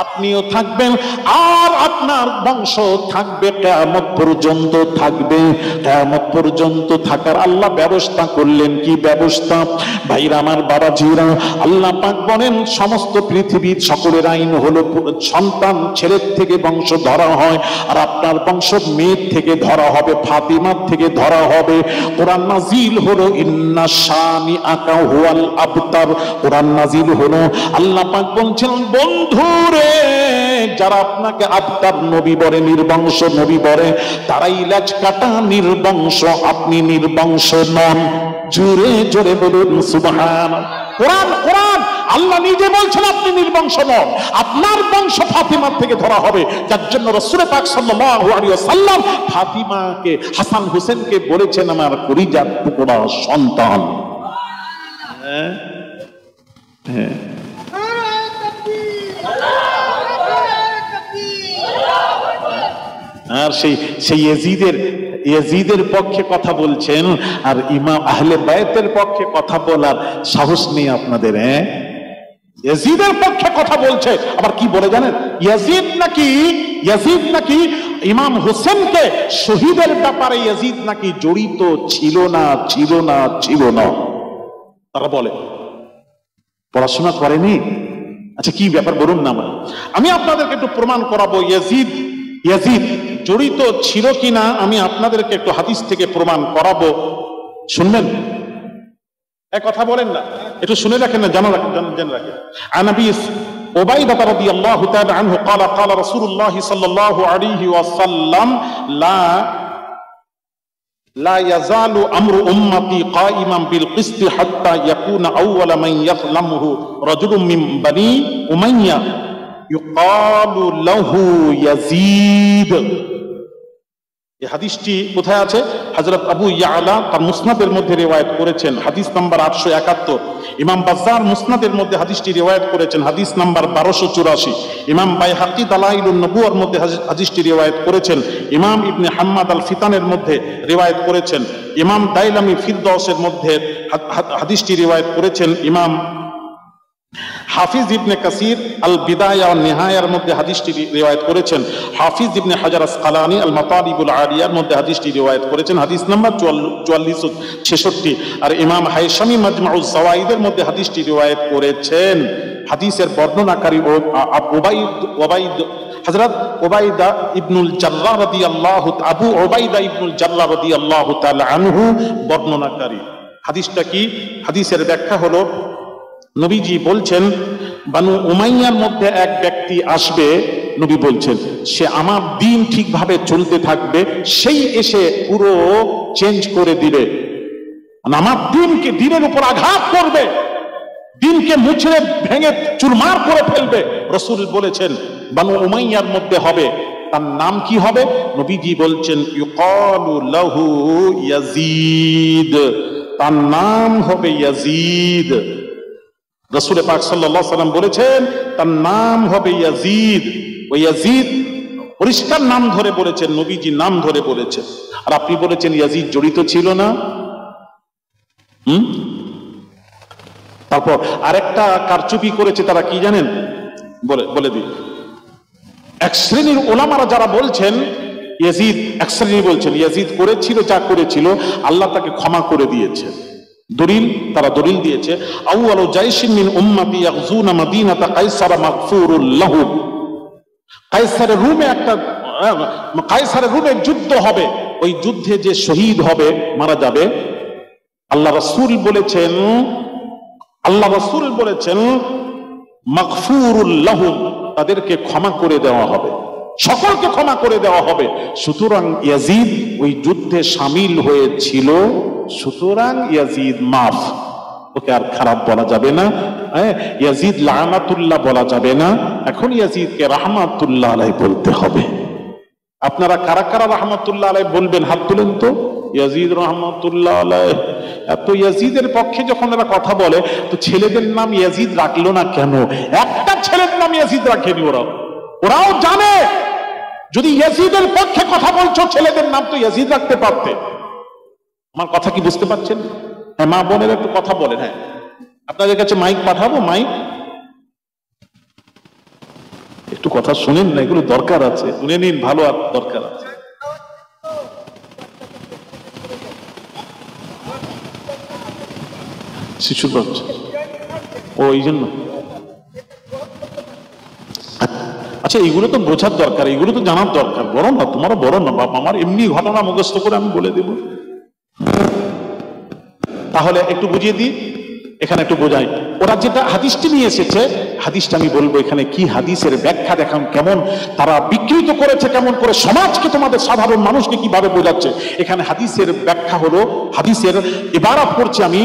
আপনিও থাকবেন আর আপনার বংশ থাকবে, কিয়ামত পর্যন্ত থাকবে। কিয়ামত পর্যন্ত থাকার আল্লাহ ব্যবস্থা করলেন। কি ব্যবস্থা? ভাইরা আমার, বাবাজিরা, আল্লাহ পাক বলেন সমস্ত পৃথিবীর সকলের আইন হলো সন্তান ছেলের থেকে বংশ ধরা হয়, আর আপনার বংশ মেয়ের থেকে ধরা হবে, ফাতিমার থেকে ধরা হবে। কোরআন নাজিল হলো ইন্না শানিআকা হুয়াল আবতার, কোরআন নাজিল হলো। আল্লাহ পাক বলছেন বন্ধুরে, যারা আপনাকে আবতার নবী বলে, নির্বংশ নবী বলে, তারাই লেজ কাটা নির্বংশ, আপনি নির্বংশ নন। জোরে জোরে বলুন সুবহানাল্লাহ। কোরআন আল্লাহ নিজে বলছেন আপনি নির্বংশ নন, আপনার বংশ ফাতিমার থেকে ধরা হবে। যার জন্য রাসূল পাক সাল্লাল্লাহু আলাইহি ওয়াসাল্লাম ফাতিমাকে, হাসান হোসেনকে বলেছেন আমার কলিজার টুকরা সন্তান। হ্যাঁ, আর সেই ইয়াজিদের পক্ষে কথা বলছেন, আর ইমাম আহলে বাইতের পক্ষে কথা বলার সাহস নেই আপনাদের। ইয়াজিদের পক্ষে কথা বলছে, আবার কি বলে জানেন? ইয়াজিদ নাকি ইমাম হোসেনকে শহীদের ব্যাপারে ইয়াজিদ নাকি জড়িত ছিল না। তারা বলে পড়াশোনা করেনি। আচ্ছা, কি ব্যাপার বলুন না, আমি আপনাদেরকে একটু প্রমাণ করাবো ইয়াজিদ জড়িত ছিল কিনা। আমি আপনাদেরকে একটু হাদিস থেকে প্রমাণ করাবো, শুনবেন? এক কথা বলেন না, একটু শুনে রাখেন না, জেনে রাখেন। আনাবি উবাইদা রাদিয়াল্লাহু তাআলা আনহু قال قال رسول الله صلى الله عليه وسلم لا يزال امر امتي قائما بالقسط حتى يكون اول من يظلمه رجل من بني اميه يقال له يزيد। এই হাদিসটি কোথায় আছে? হযরত আবু ইয়ালা তার মুসনাদের মধ্যে রিওয়ায়াত করেছেন, হাদিস নাম্বার 871। ইমাম বাজ্জার মুসনাদের মধ্যে হাদিসটি রিওয়ায়াত করেছেন, হাদিস নাম্বার 1284। ইমাম বাইহাকি দালাইলুন নবুয়ার মধ্যে হাদিসটি রিওয়ায়াত করেছেন। ইমাম ইবনে হাম্মাদ আল ফিতানের মধ্যে রিওয়ায়াত করেছেন। ইমাম দাইলামি ফিরদাউসের মধ্যে হাদিসটি রিওয়ায়াত করেছেন। ইমাম হাফিজ ইবনে কাসির আল বিদায়া ওয়ান নিহায়ার মধ্যে হাদিসটি রিওয়ায়াত করেছেন। হাফিজ ইবনে হাজার আসকালানি আল মাতালিবুল আলিয়ার মধ্যে হাদিসটি রিওয়ায়াত করেছেন, হাদিস নাম্বার 4466। আর ইমাম হাইসামি মাজমাউজ যাওয়াইদের মধ্যে হাদিসটি রিওয়ায়াত করেছেন। হাদিসের বর্ণনাকারী হযরত উবাইদা ইবনুল জাররাহ রাদিয়াল্লাহু আবু উবাইদা ইবনুল জাররাহ রাদিয়াল্লাহু তাআলা আনহু বর্ণনাকারী। হাদিসটা কি? হাদিসের ব্যাখ্যা হলো, নবীজি বলছেন বানু উমাইয়ার মধ্যে এক ব্যক্তি আসবে, নবী বলছেন সে আমার দিন ঠিকভাবে চলতে থাকবে, সেই এসে পুরো চেঞ্জ করে দিবে, আমার দিনের উপর আঘাত করবে, দিনকে মুছড়ে ভেঙে চুরমার করে ফেলবে। রাসূল বলেছেন বানু উমাইয়ার মধ্যে হবে, তার নাম কি হবে? নবীজি বলছেন ইউকালু লাহু ইয়াজিদ, তার নাম হবে ইয়াজিদ। রাসূল পাক সাল্লাল্লাহু আলাইহি সাল্লাম বলেছেন তার নাম হবে ইয়াজিদ। ওই ইয়াজিদ পরিষ্কার নাম ধরে বলেছেন, নবীজি নাম ধরে বলেছেন। আর আপনি বলেছেন ইয়াজিদ জড়িত ছিল না। তারপর আরেকটা কারচুপি করেছে তারা, কি জানেন? বলে দিই। এক শ্রেণীর ওলামারা যারা বলছেন ইয়াজিদ, এক শ্রেণী বলছেন ইয়াজিদ করেছিল যা করেছিল আল্লাহ তাকে ক্ষমা করে দিয়েছে। দলিল তারা দলিল দিয়েছে আউয়ালু জাইশিন মিন উম্মতি ইয়াগজুনা মাদিনাতা কায়সার মাগফুরুল লাহু। কায়সারের রুমে যুদ্ধ হবে, ওই যুদ্ধে যে শহীদ হবে, মারা যাবে, আল্লাহ রাসূল বলেছেন মাগফুরুল লাহুম, তাদেরকে ক্ষমা করে দেওয়া হবে, সকলকে ক্ষমা করে দেওয়া হবে। সুতরাং ইয়াজিদ ওই যুদ্ধে শামিল হয়েছিল, সুতরাং ইয়াজিদ মাফ, ওকে আর খারাপ বলা যাবে না। ইয়াজিদ লানাতুল্লাহ বলা যাবে না, এখন ইয়াজিদকে রাহমাতুল্লাহ আলাইহি বলতে হবে। আপনারা কারা কারা রাহমাতুল্লাহ আলাইহি বলবেন হাত তুলেন তো। ইয়াজিদ রাহমাতুল্লাহ আলাইহি, এত ইয়াজিদের পক্ষে যখন এরা কথা বলে তো ছেলেদের নাম ইয়াজিদ রাখলো না কেন? একটা ছেলের নাম ইয়াজিদ রাখেনি ওরাও জানে যদি ইয়াজিদের পক্ষে কথা বলছো ছেলেদের নাম তো ইয়াজিদ রাখতে পারতে। আমার কথা কি বুঝতে পারছেন? হ্যাঁ, মা বোনের একটু কথা বলেন। হ্যাঁ, আপনাদের কাছে মাইক পাঠাবো, মাইক একটু কথা শুনেন না, এগুলো দরকার আছে, শুনে নিন, ভালো দরকার আছে। শিশুর বাচ্চা ও এই জন্য, আচ্ছা এইগুলো তো বোঝার দরকার, এইগুলো তো জানার দরকার। বড় না তোমার, বড় না বাপ, আমার এমনি ঘটনা মুখস্থ করে আমি বলে দেব। তাহলে একটু বুঝিয়ে দিই, এখানে একটু বোঝাই। ওরা যেটা হাদিসটি নিয়ে এসেছে, হাদিসটা আমি বলবো এখানে কি হাদিসের ব্যাখ্যা দেখান, কেমন তারা বিকৃত করেছে, কেমন করে সমাজকে, তোমাদের সাধারণ মানুষকে কিভাবে বোঝাচ্ছে। এখানে হাদিসের ব্যাখ্যা হলো, হাদিসের ইবারত করছি আমি,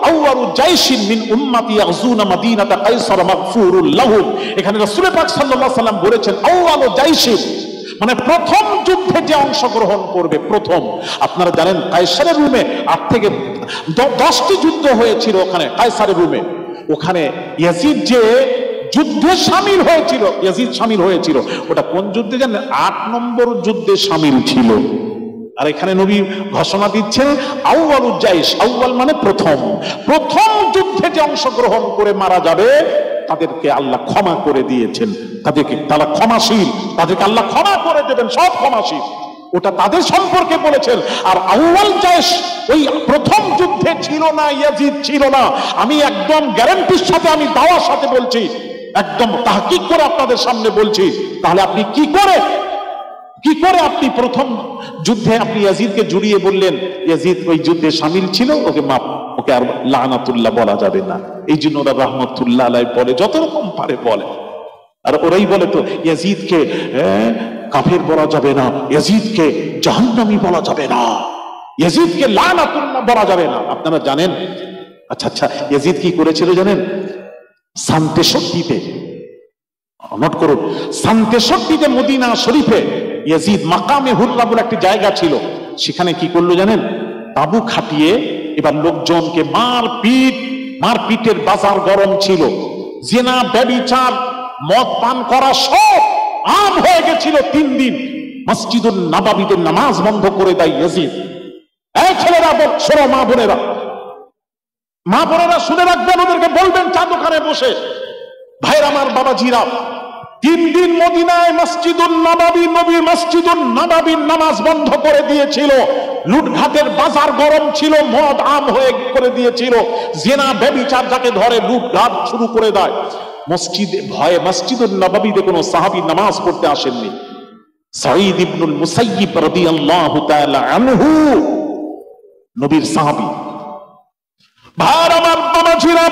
আউয়ালু জাইশিন মিন উম্মতি ইয়াগজুনা মাদিনাতা কায়সার মাগফুরুল লাহুম। এখানে রাসূল পাক সাল্লাল্লাহু আলাইহি সাল্লাম বলেছেন আউয়ালু জাইশিন, মানে প্রথম যুদ্ধে যে অংশগ্রহণ করবে প্রথম। আপনারা জানেন কায়সারের রুমে 8 থেকে 10টি যুদ্ধ হয়েছিল ওখানে কায়সারের রুমে। ওখানে ইয়াজিদ যে যুদ্ধে শামিল হয়েছিল, ইয়াজিদ শামিল হয়েছিল, ওটা কোন যুদ্ধে জানেন? 8 নম্বর যুদ্ধে শামিল ছিল। আর এখানে নবী ঘোষণা দিচ্ছেন আউয়ালুল জাইশ, আউয়াল মানে প্রথম, প্রথম যুদ্ধে যে অংশগ্রহণ করে মারা যাবে তাদেরকে আল্লাহ ক্ষমা করে দিয়েছেন, তাদেরকে তারা ক্ষমাশীল, তাদেরকে আল্লাহ ক্ষমা করে দেবেন, সব ক্ষমাশীল, ওটা তাদের সম্পর্কে বলেছেন। আর আউয়াল জাইশ ওই প্রথম যুদ্ধে ছিল না, ইয়াজিদ ছিল না। আমি একদম গ্যারান্টির সাথে, আমি দাওয়ার সাথে বলছি, একদম তাহকিক করে আপনাদের সামনে বলছি। তাহলে আপনি কি করে আপনি প্রথম যুদ্ধে আপনি ইয়াজিদকে জড়িয়ে বললেন ইয়াজিদ ওই যুদ্ধে শামিল ছিল, ওকে মাফ, ওকে আর লানাতুল্লাহ বলা যাবে না। এই জন্য ওরা রাহমাতুল্লাহ আলাইহি বলে, যত রকম পারে বলে। আর ওরাই বলে তো ইয়াজিদকে কাফের বলা যাবে না, ইয়াজিদকে জাহান্নামী বলা যাবে না, ইয়াজিদকে লানাতুল্লাহ বলা যাবে না। আপনারা জানেন? আচ্ছা, ইয়াজিদ কি করেছিল জানেন? সান 63-তে, নোট করুন, সান 63-তে মদিনা শরীফে ইয়াজিদ মাকামে হুররা বলে একটি জায়গা ছিল, সেখানে কি করলো জানেন? তাবু খাটিয়ে এবার লোকজনকে মারপিটের বাজার গরম ছিল, জিনা, ব্যভিচার, মদ পান করা সব আম হয়ে গেছিল। 3 দিন মসজিদুল নববীতে নামাজ বন্ধ করে দেয় ইয়াজিদ। এই ছেলেরা, শোনো, মা বোনেরা শুনে রাখবেন, ওদেরকে বলবেন চা দোকানে বসে, ভাইরা আমার, বাবাজিরা, 3 দিন মদিনায় মসজিদুল নববীর নামাজ বন্ধ করে দিয়েছিল। লুটঘাটের বাজার গরম ছিল, মদ আম হয়ে করে দিয়েছিল, জিনা ব্যভিচার যাকে ধরে লুটঘাট শুরু করে দেয়। ভয়ে মসজিদুল নববীতে কোনো সাহাবী নামাজ পড়তে আসেননি। সাঈদ ইবনুল মুসাইয়িব রাদিয়াল্লাহু তাআলা আনহু, নবীর সাহাবী। ভাইরা আমার, বাবাজিরা,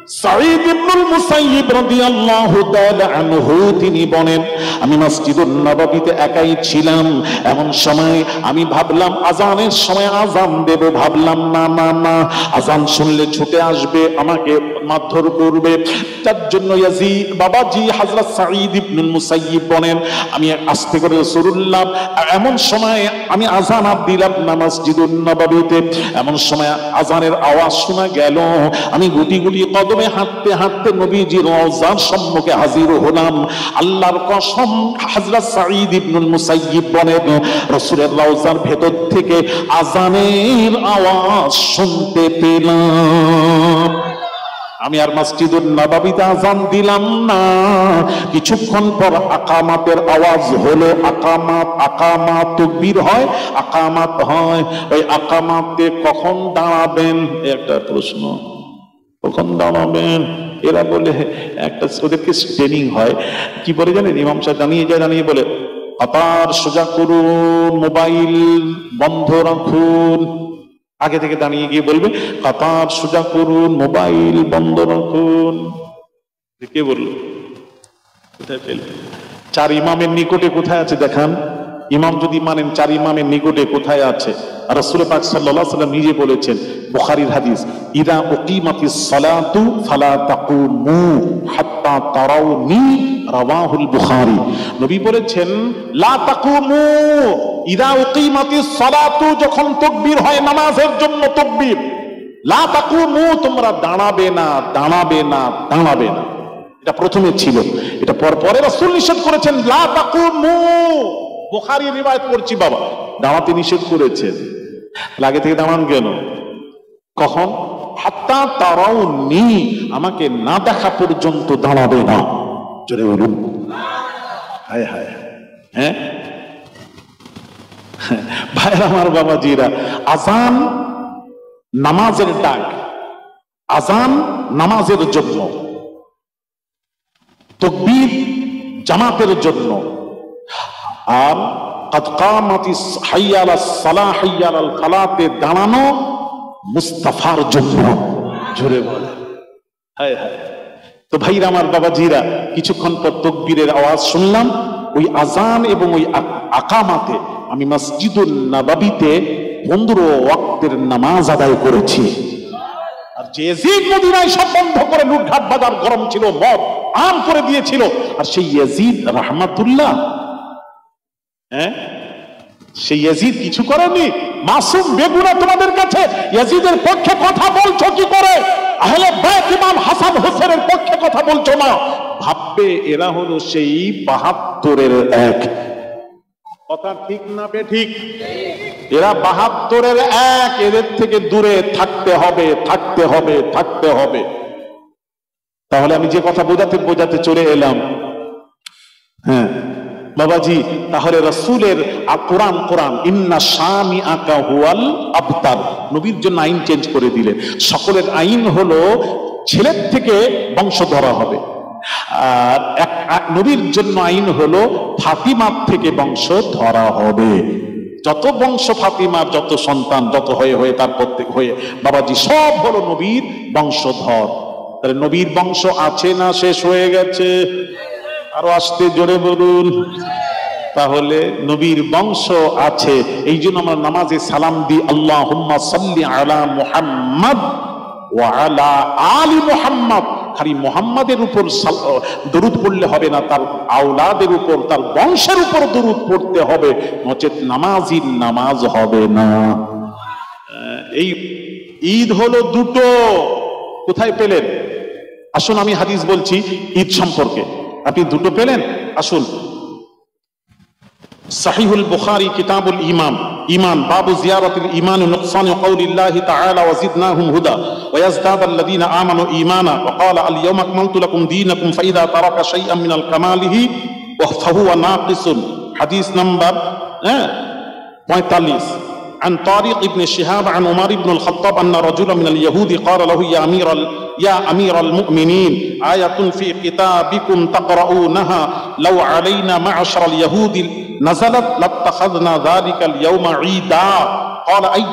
সাঈদ ইবনুল মুসাইয়িব রাদিয়াল্লাহু তাআলা আনহু তিনি বলেন, আমি মসজিদুন নববীতে একাই ছিলাম। এমন সময় আমি ভাবলাম আজানের সময় আজান দেব, ভাবলাম না না না, আজান শুনলে ছুটে আসবে, আমাকে মারধর করবে। তার জন্য ইয়াজিদ বাবাজি হযরত সাঈদ ইবনুল মুসাইয়িব বলেন, আমি আস্তে করে রাসূলুল্লাহ, এমন সময় আমি আজান দিলাম না মসজিদুন নববীতে, এমন সময় আজানের আওয়াজ শোনা গেল। আমি গুটি গুটি কদমে হাঁটতে হাঁটতে নবীজির রওজার সম্মুখে হাজির হলাম। আল্লাহর কসম, হযরত সাঈদ ইবনুল মুসাইয়িব বলেন, রাসূলের রওজার ভেতর থেকে আজানের আওয়াজ শুনতে পেলাম। আমি আর মসজিদুন নববীতে আজান দিলাম না। কিছুক্ষণ পর আকামাতের আওয়াজ হলো। আকামাত, আকামাত তাকবীর হয়, আকামাত হয়। ওই আকামাতে কখন দাঁড়াবেন একটা প্রশ্ন, কখন দাঁড়াবেন? এরা বলে একটা, ওদেরকে ট্রেনিং হয়, কি বলে জানেন, ইমাম সাহেব জানিয়ে বলে, কাতার সোজা করুন, মোবাইল বন্ধ রাখুন। আগে থেকে দাঁড়িয়ে গিয়ে বলবে কাতার সোজা করুন, মোবাইল বন্ধ রাখুন। কে বললো? কোথায় পেল? চার ইমামের নিকটে কোথায় আছে দেখান। ইমাম যদি মানেন, চার ইমামের নিকটে কোথায় আছে? আর রাসূল পাক সাল্লাল্লাহু আলাইহি ওয়াসাল্লাম নিজে বলেছেন, বুখারীর হাদিস, ইদা উকিমাতিস সালাতু ফালা তাকুমু হাত্তা তারাউনি, রাওয়াহুল বুখারী। নবী বলেছেন, লা তাকুমু, ইদা উকিমাতিস সালাতু, যখন তাকবীর হয় নামাজের জন্য তাকবীর, লা তাকুমু, তোমরা দাঁড়াবে না, দাঁড়াবে না, দাঁড়াবে না। এটা প্রথমে ছিল, এটা পরে রাসূল নিষেধ করেছেন, লা তাকুমু। বুখারী রিওয়ায়াত করছি বাবা, দাঁড়াতে নিষেধ করেছেন। আগে থেকে দাঁড়ান কেন? কখন? হাত্তা তারাউনি, আমাকে না দেখা পর্যন্ত দাঁড়াবে না। জোরে বলুন হায় হায়। হ্যাঁ ভাইরা আমার, বাবাজিরা, আজান নামাজের ডাক, আজান নামাজের জন্য, তাকবীর জামাতের জন্য, আর কাদ কামাতিস হাইয়া আলাস সালাহ হাইয়া আলাল ফালাতে দাঁড়ানো মুস্তাফার জন্য। জোরে বলে হায় হায়। তো ভাইরা আমার, বাবাজিরা, কিছুক্ষণ পর তাকবীরের আওয়াজ শুনলাম। ওই আজান এবং ওই আকামাতে আমি মসজিদুন নববীতে 15 ওয়াক্তের নামাজ আদায় করেছি। আর যে ইয়াজিদ মদিনায় সব বন্ধ করে লুটঘাট বাজার, গরম ছিল, মদ আম করে দিয়েছিল, আর সেই ইয়াজিদ রাহমাতুল্লাহ, হ্যাঁ, সেই ইয়াজিদ কিছু করেনি, মাসুম বেগুনা। তোমাদের কাছে ইয়াজিদের পক্ষে কথা বলছো কি করে? আহলে বাইত ইমাম হাসান হোসেনের পক্ষে কথা বলছো না। ভাববে এরা হলো সেই 72-এর এক। কথা ঠিক না বেঠিক? এরা 72-এর এক। এদের থেকে দূরে থাকতে হবে, থাকতে হবে, থাকতে হবে। তাহলে আমি যে কথা বোঝাতে চলে এলাম, হ্যাঁ বাবাজি, তাহলে রাসূলের কোরআন ইন্না শানিআকা হুয়াল আবতার, নবীর জন্য আইন চেঞ্জ করে দিলেন। সকলের আইন হলো ছেলের থেকে বংশ ধরা হবে, আর নবীর জন্য আইন হলো ফাতিমার থেকে বংশ ধরা হবে। যত বংশ ফাতিমার, যত সন্তান, যত হয়ে তার প্রত্যেক হয়ে বাবাজি সব হলো নবীর বংশধর। তাহলে নবীর বংশ আছে না শেষ হয়ে গেছে? আরো আসতে জোরে বলুন। তাহলে নবীর বংশ আছে, এই জন্য আমরা নামাজে সালাম দিই, আল্লাহুম্মা সাল্লি আলা মুহাম্মাদ ওয়া আলা আলি মুহাম্মাদ। খালি মুহাম্মাদের উপর দরুদ পড়লে হবে না, তার আওলাদের উপর, তার বংশের উপর দরুদ পড়তে হবে, নচেত নামাজির নামাজ হবে না। এই ঈদ হলো দুটো। কোথায় পেলেন? আসুন আমি হাদিস বলছি ঈদ সম্পর্কে, আপনি দুটো পেলেন। আসুন, সাহিহুল বুখারী কিতাবুল ঈমান বাবু জিয়ারাতিল ঈমান ওয়া নুকসান কওলিল্লাহি তাআলা ওয়া জিদনাহুম হুদা ওয়া ইয়াজদাদাল্লাযীনা আমানু ঈমানা ওয়া ক্বালা আল ইয়াওমা আকমালতু লাকুম দীনাকুম ফাইযা তারাকা শাইআন মিনাল কামালিহি ওয়া ফাহুয়া নাকিসুন। হাদিস নাম্বার 45 عن طارق بن شهاب عن عمر بن الخطاب أن رجلا من اليهود قال له يا أمير المؤمنين آية في كتابكم تقرؤونها لو علينا معشر اليهود نزلت لاتخذنا ذلك اليوم عيدا قال أي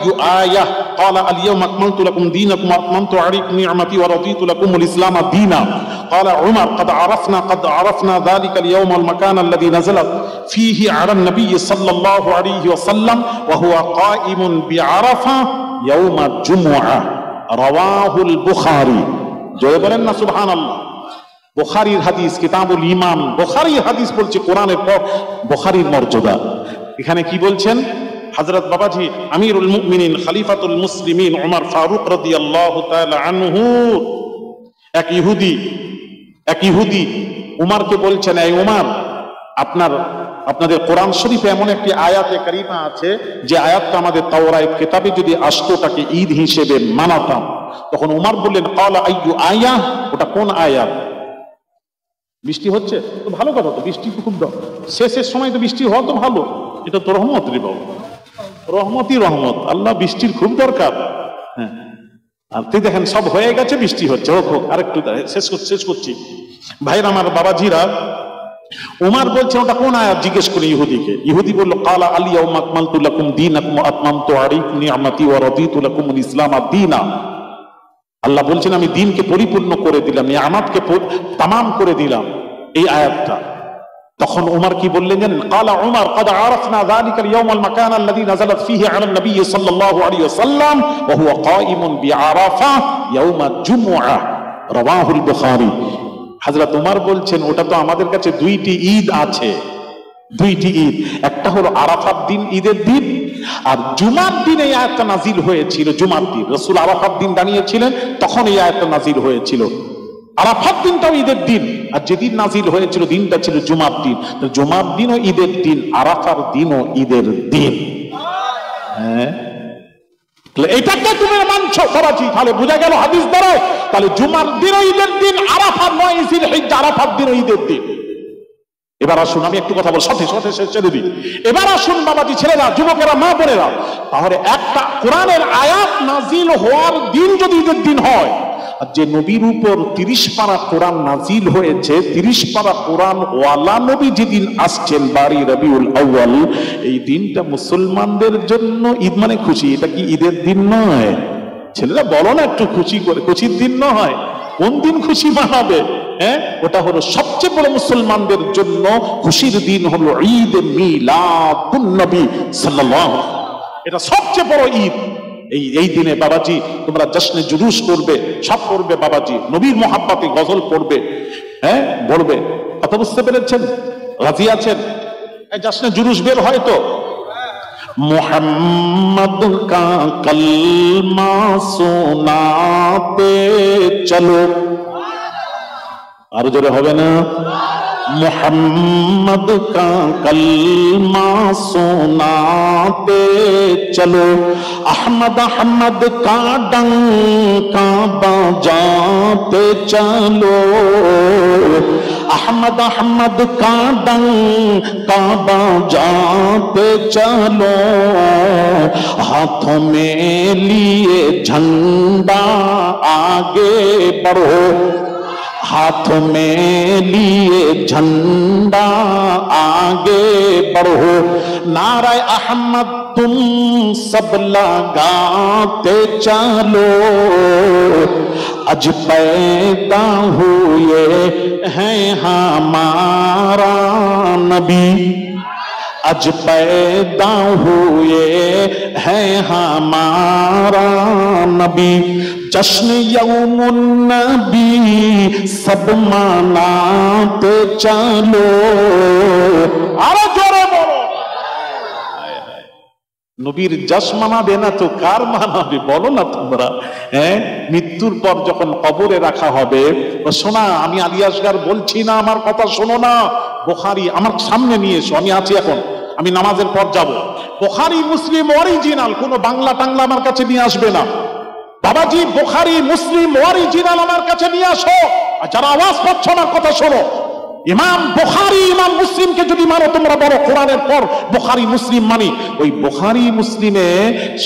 آية قال اليوم أكملت لكم دينكم وأتممت عليكم نعمتي ورضيت لكم الإسلام دينا قال عمر قد عرفنا ذلك اليوم والمكان الذي نزلت فيه على النبي صلى الله عليه وسلم وهو قائم بعرفة يوم الجمعة رواه البخاري জোরে বলেন না সুবহানাল্লাহ। বুখারীর হাদিস, কিতাবুল ঈমান, বুখারীর হাদিস বলছে কোরআনের পর বুখারীর মর্যাদা। এখানে কি বলছেন হযরত বাবাজি আমিরুল মুমিনিন খলিফাতুল মুসলিমিন ওমর ফারুক রাদিয়াল্লাহু তাআলা আনহু এক ইহুদি উমরকে বলছেন, এই উমর, আপনাদের কোরআন শরীফে এমন একটি আয়াতে কারিমা আছে যে আয়াতটা আমাদের তাওরাত কিতাবে যদি আসতো তাকে ঈদ হিসেবে মানাতাম। তখন উমর বললেন ক্বালা আইয়ু আয়া, ওটা কোন আয়াত? বৃষ্টি হচ্ছে তো ভালো কথা, তো বৃষ্টি খুব শেষের সময় তো বৃষ্টি হওয়া তো ভালো, এটা তো রহমত রে বাবু, রহমতই রহমত, আল্লাহ বৃষ্টির খুব দরকার। হ্যাঁ, আর তুই দেখেন সব হয়ে গেছে, বৃষ্টি হচ্ছে, হোক আরেকটু শেষ করছি ভাইরা আমার, বাবাজিরা। উমর বলছে ওটা কোন আয়াত জিজ্ঞেস করে ইহুদিকে। ইহুদি বলল ক্বালা আল ইয়াউমা আকমালতু লাকুম দীনাকুম ওয়া আতমামতু আলাইকুম নি'মাতি ওয়া রাদিতু লাকুমুল ইসলাম দীনা। আল্লাহ বলছেন আমি দ্বীনকে পরিপূর্ণ করে দিলাম, নিয়ামতকে তামাম করে দিলাম, এই আয়াতটা। তখন উমর কি বললেন জানেন? ক্বালা উমর قد عرفنا ذلك اليوم والمكان الذي نزلت فيه على النبي صلى الله عليه وسلم وهو قائم بعرفة يوم الجمعة رواه البخاري। হযরত উমর বলছেন ওটা তো আমাদের কাছে দুইটি ঈদ আছে, দুইটি ঈদ, একটা হলো আরাফাত দিন, ঈদের দিন, আর জুমার দিন এই আয়াতটা নাজিল হয়েছিল। জুমার দিন রাসূল আরাফাত দিন দাঁড়িয়েছিলেন, তখন এই আয়াতটা নাজিল হয়েছিল। আরাফাত দিনটাও ঈদের দিন, আর যেদিন নাজিল হয়েছিল দিনটা ছিল জুমার দিন। তো জুমার দিনও ঈদের দিন, আরাফার দিনও ঈদের দিন। হ্যাঁ, এটাকে তুমি মানছো বাবাজি, তাহলে বোঝা গেল হাদিস দ্বারা, তাহলে জুমার দিনও ঈদের দিন, আরাফার 9 জিলহিজ্জা আরাফার দিনও ঈদের দিন। এবার আসুন আমি একটু কথা বল, সাথে ছেড়ে দিই। এবার আসুন বাবাজি, ছেলেরা, যুবকেরা, মা বোনেরা, তাহলে একটা কোরআনের আয়াত নাজিল হওয়ার দিন যদি ঈদের দিন হয়, আর যে নবীর উপর 30 পারা কোরআন নাজিল হয়েছে, 30 পারা কোরআন ওয়ালা নবী যেদিন আসছেন 12 রবিউল আউয়াল, এই দিনটা মুসলমানদের জন্য ঈদ মানে খুশি। এটা কি ঈদের দিন নয়? ছেলেরা বলো না একটু খুশি করে, খুশির দিন নয়? কোন দিন খুশি মানাবে? হ্যাঁ, ওটা হলো সবচেয়ে বড় মুসলমানদের জন্য খুশির দিন হলো ঈদ মিলাদুন নবী সাল্লাল্লাহু আলাইহি ওয়াসাল্লাম। এটা সবচেয়ে বড় ঈদ। এই দিনে বাবাজি তোমরা জশ্নে জুলুস করবে, সব করবে বাবাজি, নবীর মোহাব্বতে গজল পড়বে, হ্যাঁ বলবে। কথা বুঝতে পেরেছেন? রাজি আছেন? এই জশ্নে জুলুস বের হয় তো, মোহাম্মদ কা কলমা শোনাতে চলো, আরো জোরে হবে না? मोहम्मद का कलमा सुनाते चलो, अहमद अहमद का डंका बजाते चलो, अहमद अहमद का डंका बजाते चलो, हाथों में लिए झंडा आगे बढ़ो, हाथ में लिए झंडा आगे बढ़ो, नारे अहमद तुम सब लगाते चलो, आज पैदा हुए हैं हमारा नबी, आज पैदा हुए हैं हमारा नबी, जश्न यौमुन नबी सब मनाते चलो। আরো জোরে বলো, নবীর যশ মানাবে না তো কার মানাবে বলো না তোমরা? হ্যাঁ, মৃত্যুর পর যখন কবরে রাখা হবে, শোনা আমি আলী আসগার বলছি না, আমার কথা শোনো না, বুখারী আমার সামনে নিয়ে এসো, আমি আছি এখন, আমি নামাজের পর যাব। বুখারী মুসলিম অরিজিনাল, কোনো বাংলা টাংলা আমার কাছে নিয়ে আসবে না বাবাজি, বুখারী মুসলিম অরিজিনাল আমার কাছে নিয়ে আসো। আর যারা আওয়াজ পাচ্ছ না কথা শোনো, ইমাম বুখারী ইমাম মুসলিমকে যদি মানো তোমরা বলো কোরআনের পর বুখারী মুসলিম মানি, ওই বুখারী মুসলিমে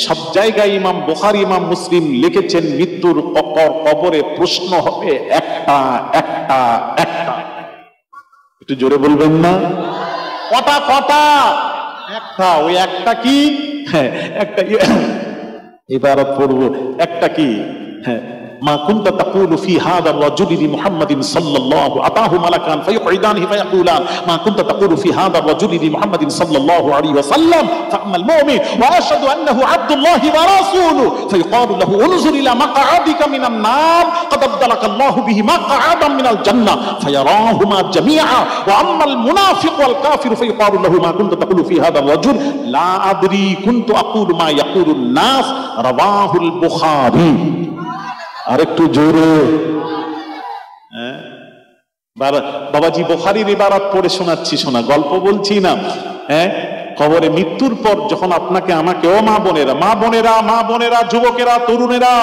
সব জায়গায় ইমাম বুখারী ইমাম মুসলিম লিখেছেন মৃত্যুর পর কবরে প্রশ্ন হবে একটা একটা একটা। একটু জোরে বলবেন না? কটা কটা? একটা। ওই একটা কি? হ্যাঁ একটা ইবারত পড়বো, একটা কি, হ্যাঁ মা কুনতা তাকুলু ফি হাদা রাজুলি লিমুহাম্মাদিন সাল্লাল্লাহু আতাহু মালাকান ফায়ুইদানহু ফায়াকুলান মা কুনতা তাকুলু ফি হাদা রাজুলি লিমুহাম্মাদিন সাল্লাল্লাহু আলাইহি ওয়াসাল্লাম ফাআমাল মুমিন ওয়া আশহাদু আন্নাহু আবদুল্লাহি ওয়া রাসূলুহু ফায়ুকালু লাহু উনজুর ইলা মাকআদিকা মিনান নার ক্বাদ আবদালাকাল্লাহু বিহি মাকআদাম মিনাল জান্নাহ ফায়ারাহুমা জামিআ ওয়া আম্মাল মুনাফিক ওয়াল কাফির ফায়ুকালু লাহু মা কুনতা তাকুলু ফি হাদা রাজুল লা আদরি কুনতু আকুলু মা ইয়াকুলুন নাস রাওয়াহুল বুখারী। আরেকটু জোরে, বাবাজি বুখারীর ইবারত পড়ে শোনাচ্ছি, শোনা গল্প বলছি না। হ্যাঁ কবরে মৃত্যুর পর যখন আপনাকে আমাকে, ও মা বোনেরা, মা বোনেরা, মা বোনেরা, যুবকেরা, তরুণেরা,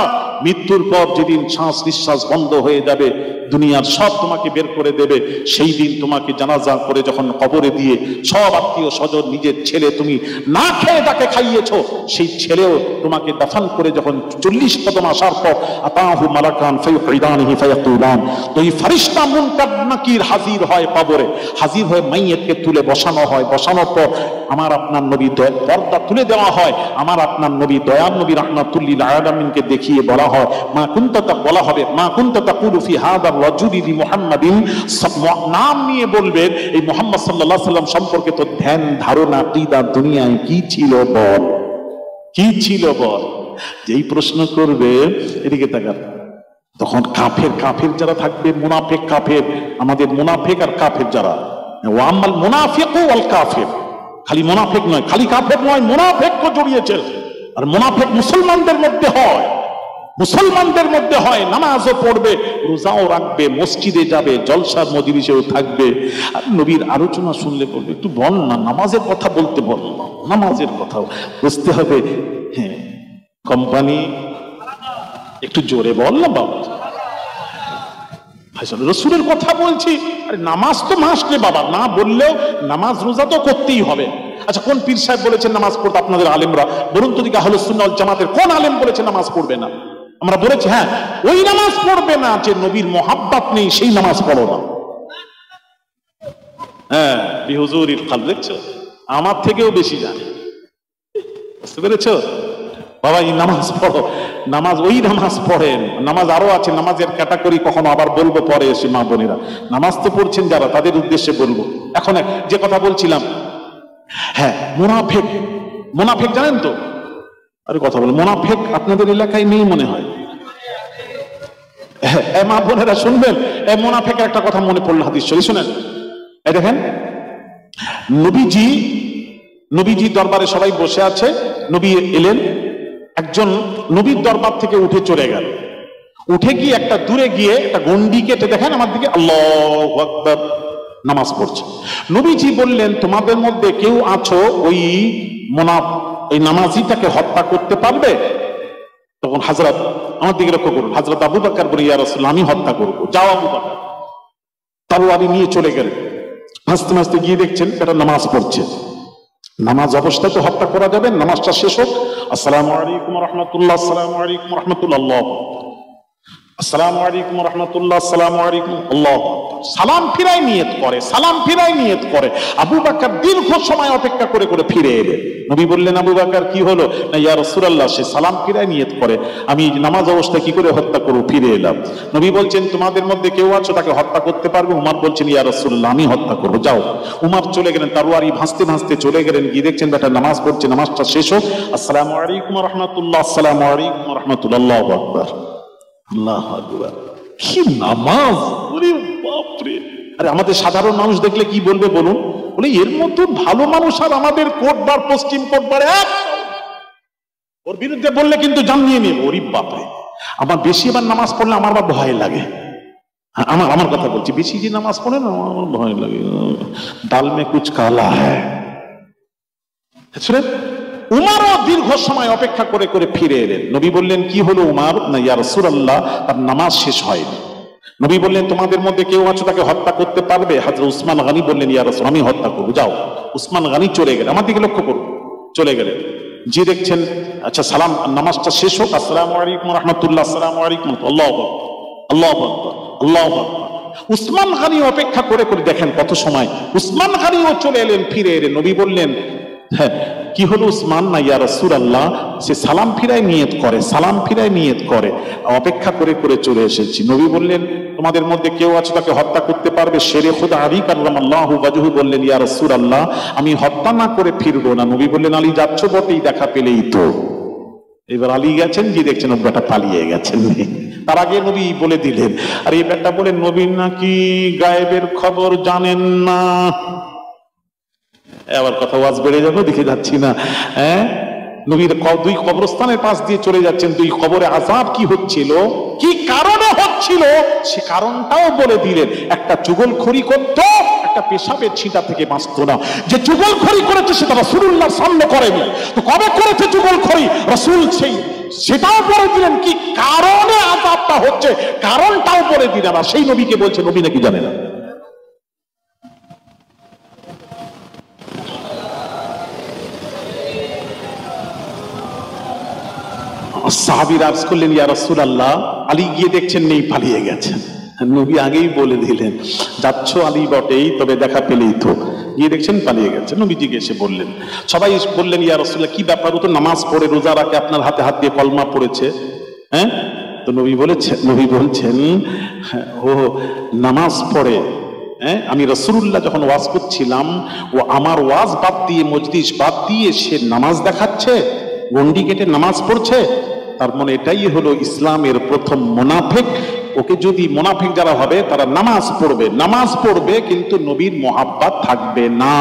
মৃত্যুর পর যেদিন শ্বাস নিঃশ্বাস বন্ধ হয়ে যাবে, দুনিয়ার সব তোমাকে বের করে দেবে, সেই দিন তোমাকে জানাজা করে যখন কবরে দিয়ে সব আত্মীয় স্বজন, নিজের ছেলে তুমি না খেয়ে তাকে খাইয়েছো, সেই ছেলেও তোমাকে দাফন করে যখন 40 কদম আসার পর আতাহু মালাকান ফায়ুইদানহু ফায়াকুলান, তো এই ফেরেশতা মুনকার নাকির হাজির হয় কবরে, হাজির হয়ে মাইয়িতকে তুলে বসানো হয়, বসানোর পর আমার আপনার নবী পর্দা তুলে দেওয়া হয়, আমার আপনার নবী দয়ার নবী রাহমাতুল লিল আলামিনকে দেখিয়ে বলা হয় মা কুনতা, বলা হবে মা কুনতা তাকুলু ফি হাদা রাজুলি লিমুহাম্মাদিন, নাম নিয়ে বলবেন এই মুহাম্মদ সাল্লাল্লাহু আলাইহি ওয়াসাল্লাম সম্পর্কে তো ধ্যান ধারণা আকীদা দুনিয়ায় কি ছিল বল, কি ছিল বল। যেই প্রশ্ন করবে এদিকে তাকান, তখন কাফের যারা থাকবে, মুনাফিক কাফের, আমাদের মুনাফিক আর কাফের যারা, ওয়া আম্মাল মুনাফিকু ওয়াল কাফির, খালি মুনাফিক নয়, খালি কাফের নয়, মুনাফিকও জড়িয়েছে। আর মুনাফিক মুসলমানদের মধ্যে হয়, মুসলমানদের মধ্যে হয়, নামাজও পড়বে, রোজাও রাখবে, মসজিদে যাবে, জলসার মজলিসেও থাকবে। আর নবীর আলোচনা শুনলে বলবে একটু বল না, নামাজের কথা বলতে বল না, নামাজের কথা বুঝতে হবে। হ্যাঁ কোম্পানি একটু জোরে বল না বাবা, রসুলের কথা বলছি। আরে নামাজ তো মাস্ট রে বাবা, না বললেও নামাজ রোজা তো করতেই হবে। আচ্ছা কোন পীর সাহেব বলেছেন নামাজ পড়তে? আপনাদের আলেমরা বলুন তো দিকে, আহলে সুন্নাহ ওয়াল জামাতের কোন আলেম বলেছে নামাজ পড়বে না? আমরা বলেছি হ্যাঁ, ওই নামাজ পড়বে না যে নবীর মোহাব্বত নেই, সেই নামাজ পড়ো না। হ্যাঁ বিহুজুরিল কলব, দেখছো আমার থেকেও বেশি জানে, বুঝতে পেরেছো বাবা? এই নামাজ পড়ো, নামাজ ওই নামাজ পড়েন, নামাজ আরো আছে, নামাজের ক্যাটাগরি কখনো আবার বলবো পরে এসে। মা বোনেরা নামাজ তো পড়ছেন যারা, তাদের উদ্দেশ্যে বলবো। এখন যে কথা বলছিলাম, হ্যাঁ মুনাফিক, মুনাফিক জানেন তো? আরে কথা বল, মুনাফিক আপনাদের এলাকায় নেই মনে হয়। মা বোনেরা শুনবেন, মুনাফিকের একটা কথা মনে পড়লো, হাদিস শরীফ শুনেন। এই দেখেন নবীজি দরবারে সবাই বসে আছে, নবী এলেন, একজন নবীর দরবার থেকে উঠে চলে গেল, উঠে গিয়ে একটা দূরে গিয়ে একটা গন্ডি কেটে দেখেন আমার দিকে, আল্লাহু আকবার, নামাজ পড়ছে। নবীজি বললেন তোমাদের মধ্যে কেউ আছো ওই নামাজিটাকে হত্যা করতে পারবে? তখন হযরত, আমার দিকে লক্ষ্য করুন, হযরত আবু বকর বলে ইয়া রাসূলুল্লাহ আমি হত্যা করব। যাও আবু বকর, তরবারি নিয়ে চলে গেলেন। হাসতে হাসতে গিয়ে দেখছেন এটা নামাজ পড়ছে। নামাজ অবস্থায় তো হত্যা করা যাবে, নামাজটা শেষ হোক, আসসালামু আলাইকুম ওয়া রাহমাতুল্লাহ, আসসালামু আলাইকুম ওয়া রাহমাতুল্লাহ, আসসালামু আলাইকুম ওয়া রাহমাতুল্লাহ, আসসালামু আলাইকুম, আল্লাহু আকবার, সালাম ফিরাই নিয়ত করে, সালাম ফিরাই নিয়ত করে। আবু বকর দীর্ঘ সময় অপেক্ষা করে করে ফিরে এলেন। নবী বললেন আবু বকর কি হলো? না ইয়া রাসূলুল্লাহ সে সালাম ফিরাই নিয়ত করে, আমি নামাজ অবস্থায় কি করে হত্যা করব, ফিরে এলাম। নবী বলছেন তোমাদের মধ্যে কেউ আছো তাকে হত্যা করতে পারবে? উমর বলছেন ইয়া রাসূলুল্লাহ আমি হত্যা করব। যাও। উমর চলে গেলেন, তরবারি ভাঁজতে ভাঁজতে চলে গেলেন, গিয়ে দেখছেন বেটা নামাজ পড়ছে, নামাজটা শেষ হোক, আসসালামু আলাইকুম ওয়া রাহমাতুল্লাহ, আসসালামু আলাইকুম ওয়া রাহমাতুল্লাহ, আল্লাহু আকবার, আল্লাহু আকবার। কি নামাজ, ওরে বাপ রে! আরে আমাদের সাধারণ মানুষ দেখলে কি বলবে বলুন? বলে এর মতো ভালো মানুষ আর আমাদের কোটবার, পশ্চিম কোটবার এক, ওর বিরুদ্ধে বললে কিন্তু জান নিয়ে নেব। ওরে বাপ রে! আমার বেশি এবার নামাজ পড়লে আমার আবার ভয় লাগে। আমার কথা বলছি, বেশি যে নামাজ পড়ে না আমার ভয় লাগে, দাল মে কুছ কালা হ্যায়। উমারও দীর্ঘ সময় অপেক্ষা করে করে ফিরে এলেন। নবী বললেন কি হলো উমার? না ইয়া রাসূলুল্লাহ তার নামাজ শেষ হয়নি। নবী বললেন তোমাদের মধ্যে কেউ আছো তাকে হত্যা করতে পারবে? হযরত উসমান গনি বললেন ইয়া রাসূল আমি হত্যা করব। যাও। উসমান গনি চলে গেলেন, আমার দিকে লক্ষ্য করুন, চলে গেলেন, যে দেখছেন আচ্ছা সালাম, নামাজটা শেষ হোক, আসসালামু আলাইকুম ওয়া রাহমাতুল্লাহ, আসসালামু আলাইকুম, আল্লাহু আকবার, আল্লাহু আকবার, আল্লাহু আকবার। উসমান গনি অপেক্ষা করে করে দেখেন কত সময়, উসমান গনিও চলে এলেন, ফিরে এলেন। নবী বললেন হ্যাঁ কি হলো উসমান? না ইয়া রাসূলুল্লাহ, সে সালাম ফিরায় নিয়ত করে অপেক্ষা করে করে চলে এসেছি। নবী বললেন, তোমাদের মধ্যে কেউ আছে তাকে হত্যা করতে পারবে? শেরে খুদা আলী কাররামাল্লাহু ওয়াজহু বললেন, ইয়া রাসূলুল্লাহ, আমি হত্যা না করে ফিরবো না। নবী বললেন, আলী যাচ্ছ বটেই, দেখা পেলেই তো। এবার আলী গেছেন, গিয়ে দেখছেন ও বেটা পালিয়ে গেছেন। তার আগে নবী বলে দিলেন, আর এই বেটা বলে, নবী নাকি গায়েবের খবর জানেন না। আবার কথা ওয়াজ বেড়ে যাবে, দেখে যাচ্ছি না। নবীর দুই কবরস্থানের পাশ দিয়ে চলে যাচ্ছেন, দুই কবরে আযাব কি হচ্ছিল, কি কারণে হচ্ছিল, সে কারণটাও বলে দিলেন। একটা চুগলখড়ি করত, একটা পেশাবের ছিটা থেকে বাঁচত না। যে চুগলখড়ি করেছে সেটা রাসূলুল্লাহর সামনে করেনি, তো কবে করেছে চুগলখড়ি? রাসূল সেটাও বলে দিলেন, কি কারণে আযাবটা হচ্ছে কারণটাও বলে দিলেন। আর সেই নবীকে বলছে নবী নাকি জানে না। সাহাবীরা আরজ করলেন, ইয়া রাসূলুল্লাহ, আলী গিয়ে দেখছেন নেই, পালিয়ে গেছেন। নবী আগেই বলে দিলেন, যাচ্ছ আলী বটেই, তবে দেখা পেলেই তো। গিয়ে দেখছেন পালিয়ে গেছেন। নবীজিকে এসে বললেন, সবাই বললেন, ইয়া রাসূলুল্লাহ, কি ব্যাপার? ও তো নামাজ পড়ে, রোজা রাখে, আপনার হাতে হাত দিয়ে কলমা পড়েছে। তো নবী বলছেন, ও নামাজ পড়ে। আমি রাসূলুল্লাহ যখন ওয়াজ করছিলাম, ও আমার ওয়াজ বাদ দিয়ে, মজলিস বাদ দিয়ে সে নামাজ দেখাচ্ছে, গন্ডি কেটে নামাজ পড়ছে। তার মানে এটাই হলো ইসলামের প্রথম মুনাফিক। ওকে যদি মুনাফিক যারা হবে তারা নামাজ পড়বে কিন্তু নবীর মোহাব্বত থাকবে না।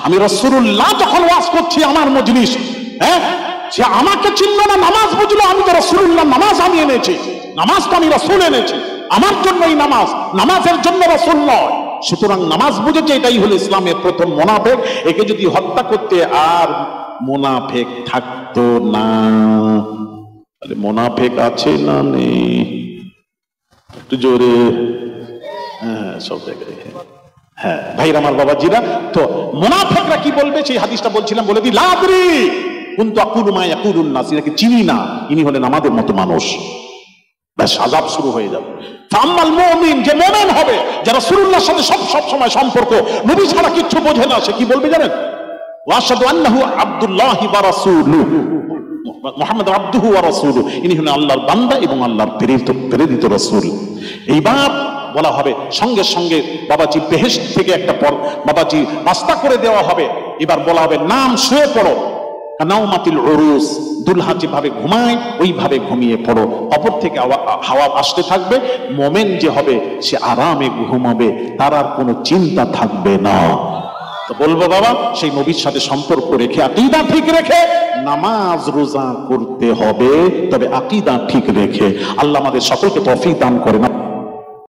আমি রাসূলুল্লাহ যখন ওয়াজ করছি আমার মজলিস, সে আমাকে চিনল না, নামাজ বুঝলো, আমি তো রাসূলুল্লাহ নামাজ আমি এনেছি, নামাজ তো আমি রাসূল এনেছি, আমার জন্যই নামাজ, নামাজের জন্য রাসূল নয়। সুতরাং নামাজ বুঝেছে, এটাই হলো ইসলামের প্রথম মুনাফিক। একে যদি হত্যা করতে আর মুনাফিক থাকতো না। তাহলে মুনাফিক আছে না নেই? একটু জোরে। সব জায়গায়। ভাইরা আমার, বাবাজিরা, তো মুনাফিকরা কি বলবে সেই হাদিসটা বলছিলাম, বলে দিই, লা আদরি কুনতু আকুলু মা ইয়াকুলুন নাস, এনাকে চিনি না, ইনি হলেন আমাদের মতো মানুষ। ব্যাস, আযাব শুরু হয়ে যাবে। ফাম্মাল মুমিন, যে মুমিন হবে, যারা রাসূলুল্লাহর সাথে সব সময় সম্পর্ক, নবী ছাড়া কিচ্ছু বোঝে না, সে কি বলবে জানেন? ওয়াশহাদু আন্নাহু আব্দুল্লাহি ওয়া রাসূলুহু, মুহাম্মদ আব্দুহু ওয়া রাসূলুহু, ইনি হলেন আল্লাহর বান্দা এবং আল্লাহর প্রেরিত রাসূল। এইবার বলা হবে, সঙ্গে সঙ্গে বাবাজি বেহেশত থেকে একটা বাবাজি নাস্তা করে দেওয়া হবে। এবার বলা হবে, নাম, শুয়ে পড়ো। নাওমাতিল উরুস, দুলহা যেভাবে ঘুমায় ওইভাবে ঘুমিয়ে পড়ো। অপর থেকে হাওয়া আসতে থাকবে। মোমেন যে হবে সে আরামে ঘুমাবে, তার আর কোনো চিন্তা থাকবে না। তো বলবো বাবা, সেই নবীর সাথে সম্পর্ক রেখে, আকীদা ঠিক রেখে নামাজ রোজা করতে হবে, তবে আকীদা ঠিক রেখে। আল্লাহ আমাদের সকলকে তৌফিক দান করেন।